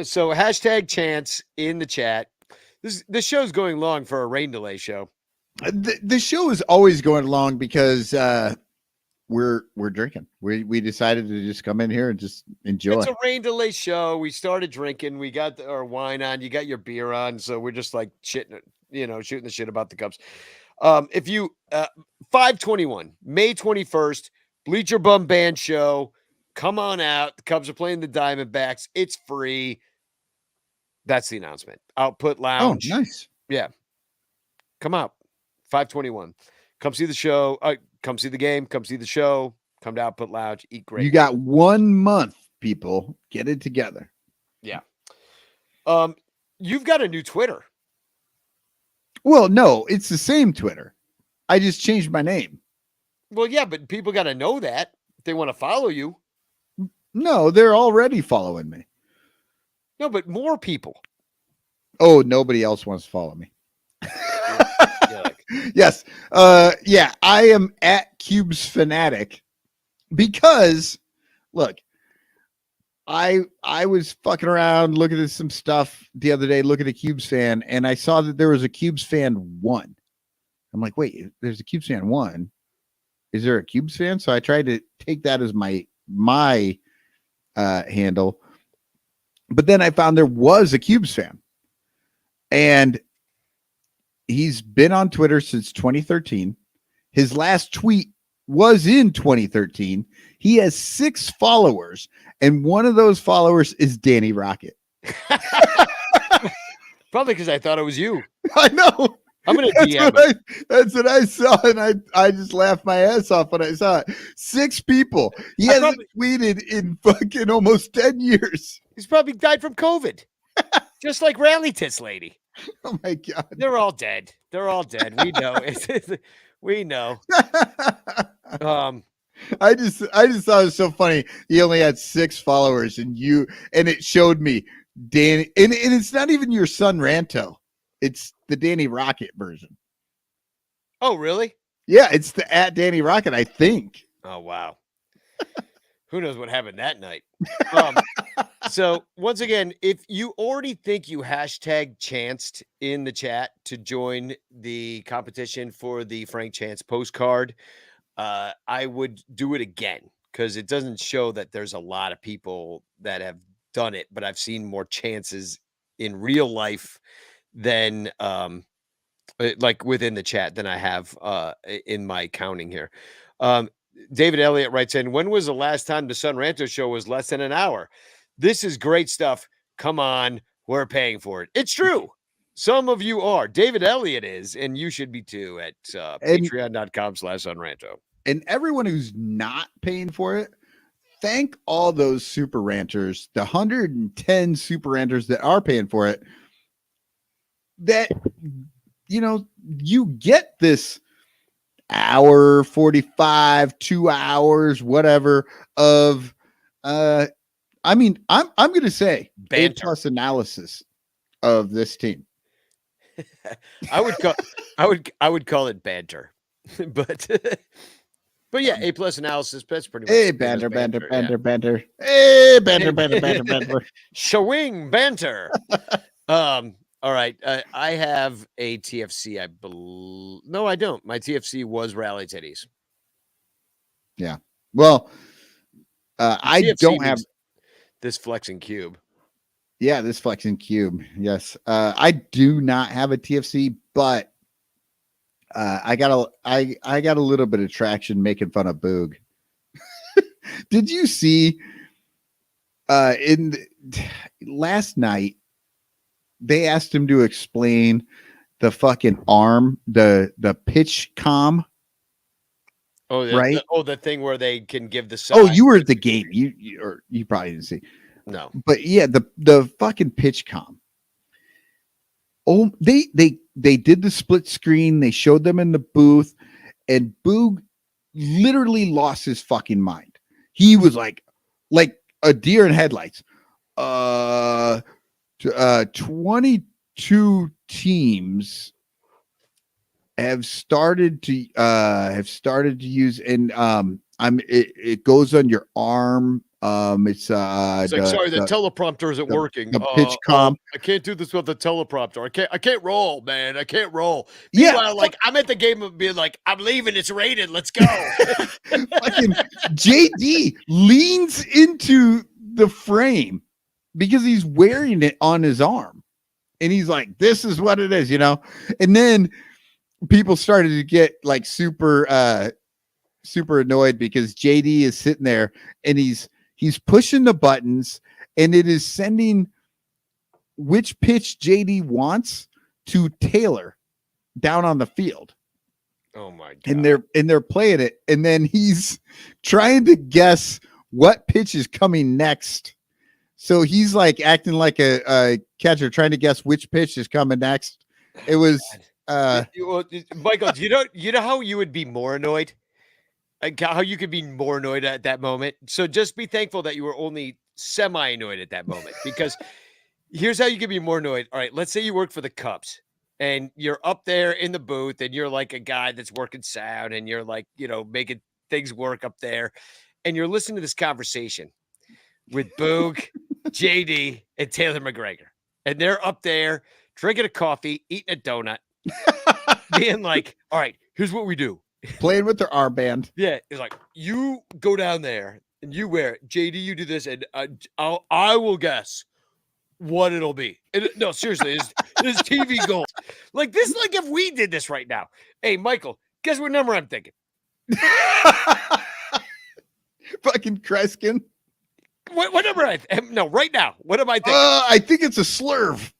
So hashtag chance in the chat. This show's going long for a rain delay show. The show is always going along because we're drinking. We decided to just come in here and just enjoy. It's a rain delay show. We started drinking. We got our wine on. You got your beer on. So we're just like shooting the shit about the Cubs. If you 5/21, May 21st, Bleacher Bum Band show. Come on out. The Cubs are playing the Diamondbacks. It's free. That's the announcement. Output Lounge. Oh, nice. Yeah. Come out. 5/21. Come see the show. Come see the game. Come see the show. Come to Output Lounge. Eat great. You got 1 month, people. Get it together. Yeah. You've got a new Twitter. Well, no, it's the same Twitter. I just changed my name. Well, yeah, but people got to know that if they want to follow you. No, they're already following me. No, but more people. Oh, nobody else wants to follow me. Yeah, like, Yes. Yeah, I am at Cubes Fanatic because look, I was fucking around looking at some stuff the other day, looking at Cubes fan, and I saw that there was a Cubes fan 1. I'm like, wait, there's a Cubes fan 1. Is there a Cubes fan? So I tried to take that as my handle, but then I found there was a Cubes fan, and he's been on Twitter since 2013. His last tweet was in 2013. He has 6 followers, and one of those followers is Danny Rocket. probably because I thought it was you. I know. I'm going to DM him. That's what I saw, and I just laughed my ass off when I saw it. 6 people. He hasn't tweeted in fucking almost 10 years. He's probably died from COVID. Just like Rally Tits Lady. Oh my God. They're all dead. They're all dead. We know. We know. I just thought it was so funny. He only had 6 followers, and it showed me Danny, and it's not even your son Ranto. It's the Danny Rocket version. Oh, really? Yeah, it's the at Danny Rocket, I think. Oh, wow. Who knows what happened that night? So once again, if you already think you hashtag chanced in the chat to join the competition for the Frank Chance postcard, I would do it again because it doesn't show that there's a lot of people that have done it, but I've seen more chances in real life than like within the chat than I have in my counting here. David Elliott writes in, when was the last time the Son Ranto show was less than an hour? This is great stuff. Come on, we're paying for it. It's true. Some of you are. David Elliott is, and you should be too at patreon.com/sonranto. And everyone who's not paying for it, thank all those super ranters, the 110 super ranters that are paying for it, that, you get this hour 45, 2 hours, whatever of, I'm going to say banter. A+ analysis of this team. I would call it banter, but yeah, A+ analysis. That's pretty much. Hey, banter. Hey, banter. Showing banter. All right. I have a TFC. I believe. No, I don't. My TFC was Rally Titties. Yeah. Well, I TFC don't have this flexing cube. Yeah, this flexing cube. Yes. I do not have a TFC, but I got a little bit of traction making fun of Boog. Did you see last night they asked him to explain the fucking arm, the pitch comm? Oh, right. The thing where they can give the size. Oh, you were at the game. You probably didn't see. No. But yeah, the fucking pitch comm. Oh, they did the split screen. They showed them in the booth, and Boog literally lost his fucking mind. He was like a deer in headlights. 22 teams have started to use, and it goes on your arm. It's like, sorry, the teleprompter isn't working. The pitch comp. I can't do this with the teleprompter. I can't roll, man. I can't roll. Yeah. Meanwhile, like, I'm at the game of being like, I'm leaving. It's rated. Let's go. Fucking JD leans into the frame because he's wearing it on his arm, and he's like, "This is what it is," And then people started to get like super annoyed because JD is sitting there and he's pushing the buttons, and it is sending which pitch JD wants to Taylor down on the field. Oh my God. And they're playing it, and then he's trying to guess what pitch is coming next. So he's like acting like a catcher trying to guess which pitch is coming next. It was Michael, you know how you would be more annoyed? Like how you could be more annoyed at that moment. So just be thankful that you were only semi-annoyed at that moment, because here's how you could be more annoyed. All right, let's say you work for the Cubs and you're up there in the booth and you're like a guy that's working sound and you're like, making things work up there, and you're listening to this conversation with Boog, JD, and Taylor McGregor. And they're up there drinking a coffee, eating a donut, being like, all right, here's what we do. Playing with their armband. Yeah, it's like, you go down there and you wear it. JD, you do this, and I will guess what it'll be. No, seriously, it's TV gold. Like this, like if we did this right now. Hey, Michael, guess what number I'm thinking? Fucking Kreskin. What number? No, right now. What am I thinking? I think it's a slurve.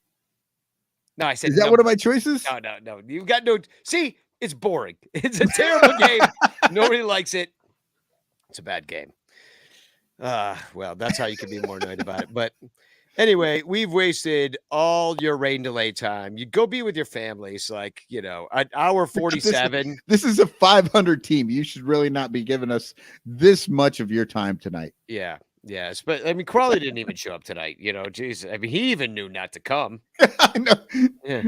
No, I said. Is that no. one of my choices? No. You've got no. See, it's boring. It's a terrible game. Nobody likes it. It's a bad game. Well, that's how you can be more annoyed about it. But anyway, we've wasted all your rain delay time. You go be with your families, like, an hour 47. This is a 500 team. You should really not be giving us this much of your time tonight. Yeah. Yes. But I mean, Crawley didn't even show up tonight. Geez. I mean, he even knew not to come. I know. Yeah.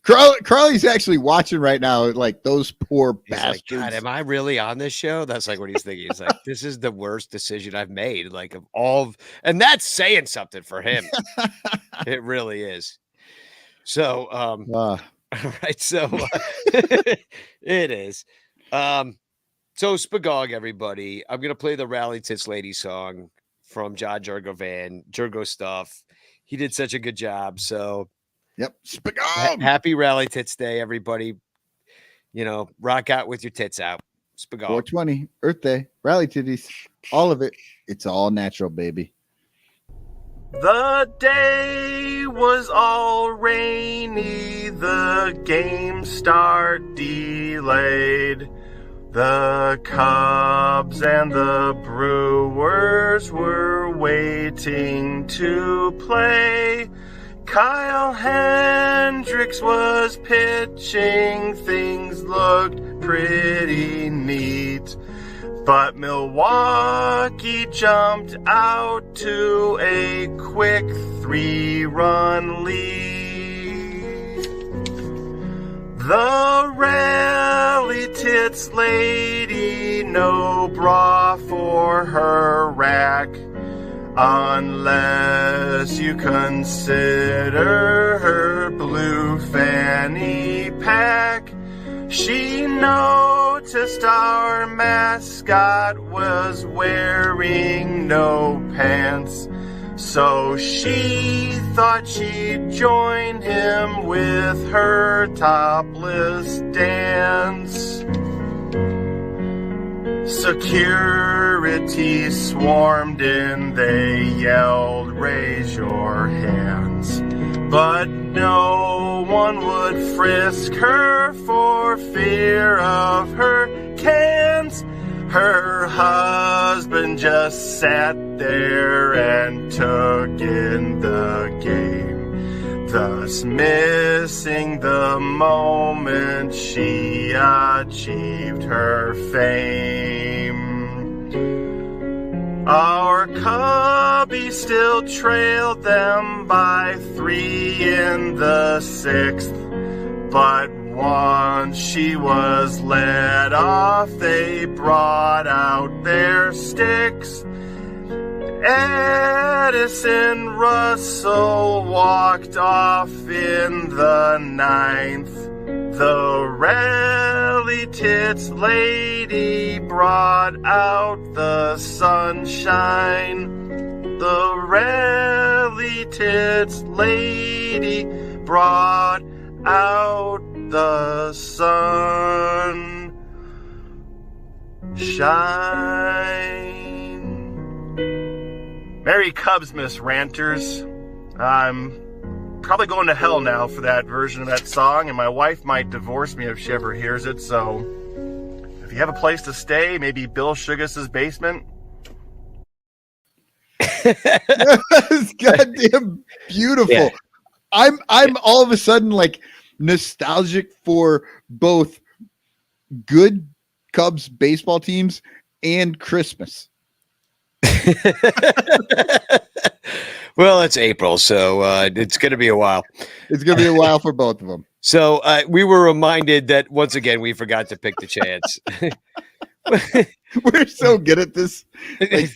Crawley's actually watching right now, like those poor He's bastards. like, God, am I really on this show? That's like what he's thinking. He's like, this is the worst decision I've made. Like of all, and that's saying something for him. It really is. So, all right. So it is. So Spagog, everybody. I'm gonna play the Rally Tits Lady song from John Jurgo stuff. He did such a good job. So. Yep. Spagog. Happy Rally Tits Day, everybody. Rock out with your tits out. Spagog. 420, Earth Day, Rally Titties, all of it. It's all natural, baby. The day was all rainy, the game start delayed. The Cubs and the Brewers were waiting to play. Kyle Hendricks was pitching, things looked pretty neat. But Milwaukee jumped out to a quick 3-run lead. The Rally Tits Lady, no bra for her rack. Unless you consider her blue fanny pack. She noticed our mascot was wearing no pants, so she thought she'd join him with her topless dance. Security swarmed in, they yelled, "Raise your hands." But no one would frisk her for fear of her cans. Her husband just sat there and took in the game. thus missing the moment she achieved her fame. Our Cubby still trailed them by 3 in the 6th, but once she was led off, they brought out their sticks. Edison Russell walked off in the 9th. The rally tits lady brought out the sunshine. The rally tits lady brought out the sunshine. Merry Cubsmas, ranters. I'm probably going to hell now for that version of that song, and my wife might divorce me if she ever hears it, so if you have a place to stay, maybe Bill Sugas's basement. That's goddamn beautiful. Yeah. I'm all of a sudden like nostalgic for both good Cubs baseball teams and Christmas. Well, it's April, so it's going to be a while. It's going to be a while for both of them. So we were reminded that once again we forgot to pick the chance. We're so good at this. Like,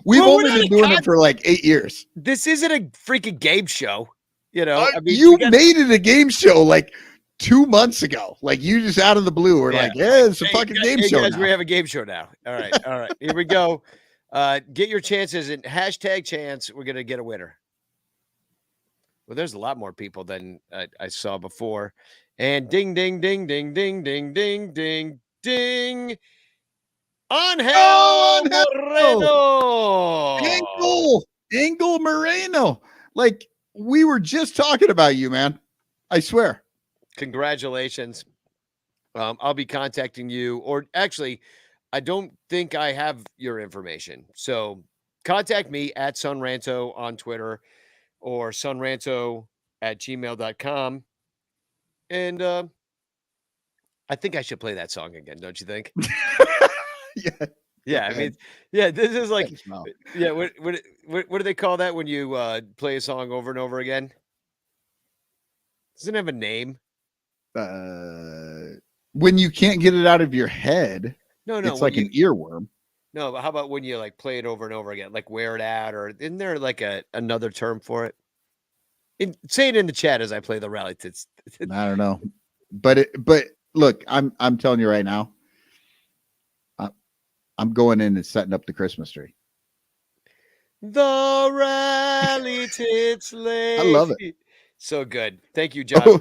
we've Well, only been doing it for like 8 years. This isn't a freaking game show, you know. I mean, You made it a game show like 2 months ago. Like you just out of the blue were like, yeah, it's a fucking game show guys, now. we have a game show now. All right. Here we go. Get your chances and #chance. We're gonna get a winner. Well, there's a lot more people than I saw before. And ding, ding, ding, ding, ding, ding, ding, ding, ding. Angel Moreno. Angel Moreno. Like we were just talking about you, man. I swear. Congratulations. I'll be contacting you, or actually, I don't think I have your information. So contact me at Ranto on Twitter or sunranto@gmail.com. And I think I should play that song again, don't you think? Yeah. Yeah, I mean, yeah, this is like, yeah, what do they call that when you play a song over and over again? Doesn't it have a name? When you can't get it out of your head. No, it's like an earworm. No, but how about when you like play it over and over again, like wear it out, or isn't there like another term for it? Say it in the chat as I play the rally. I don't know, but look, I'm telling you right now, I'm going in and setting up the Christmas tree. The rally tits lady. I love it. So good. Thank you, John.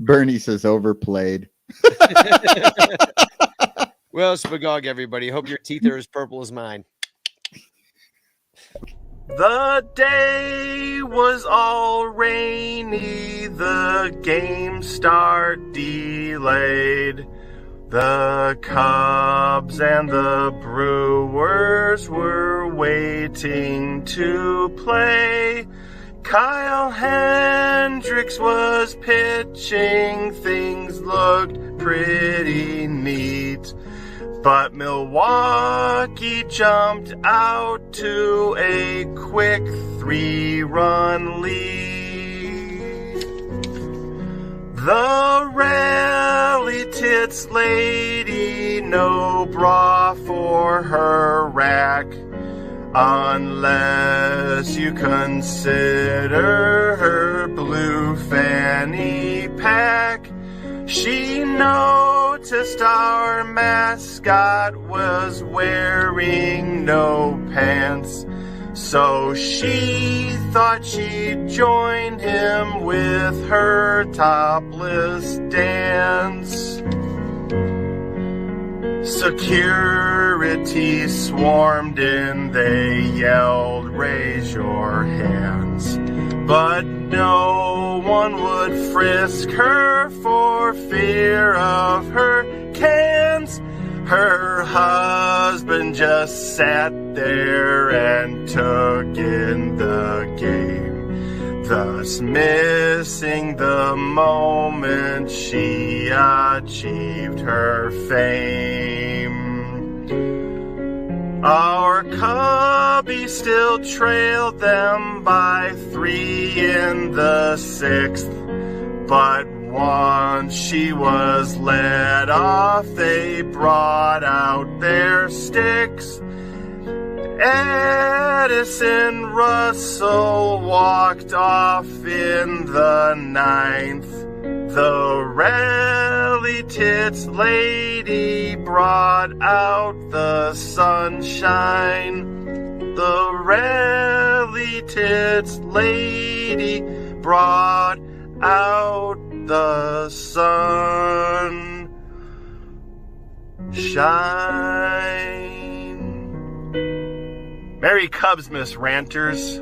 Bernie says overplayed. Well, Spagog, everybody. Hope your teeth are as purple as mine. The day was all rainy, the game start delayed. The Cubs and the Brewers were waiting to play. Kyle Hendricks was pitching, things looked pretty neat. But Milwaukee jumped out to a quick 3-run lead. The rally tits lady, no bra for her rack, unless you consider her blue fanny pack. She noticed our mascot was wearing no pants, so she thought she'd join him with her topless dance. Security swarmed in, they yelled, "Raise your hands." But no one would frisk her for fear of her cans. Her husband just sat there and took in the game. thus missing the moment she achieved her fame. Our cubby still trailed them by 3 in the 6th, but once she was led off, they brought out their sticks. Edison Russell walked off in the 9th. The rally tits lady brought out the sunshine. The rally tits lady brought out the sunshine. Merry Cubsmas, ranters.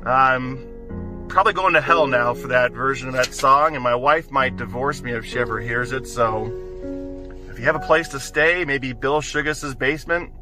I'm probably going to hell now for that version of that song, and my wife might divorce me if she ever hears it, so if you have a place to stay, maybe Bill Sugas's basement,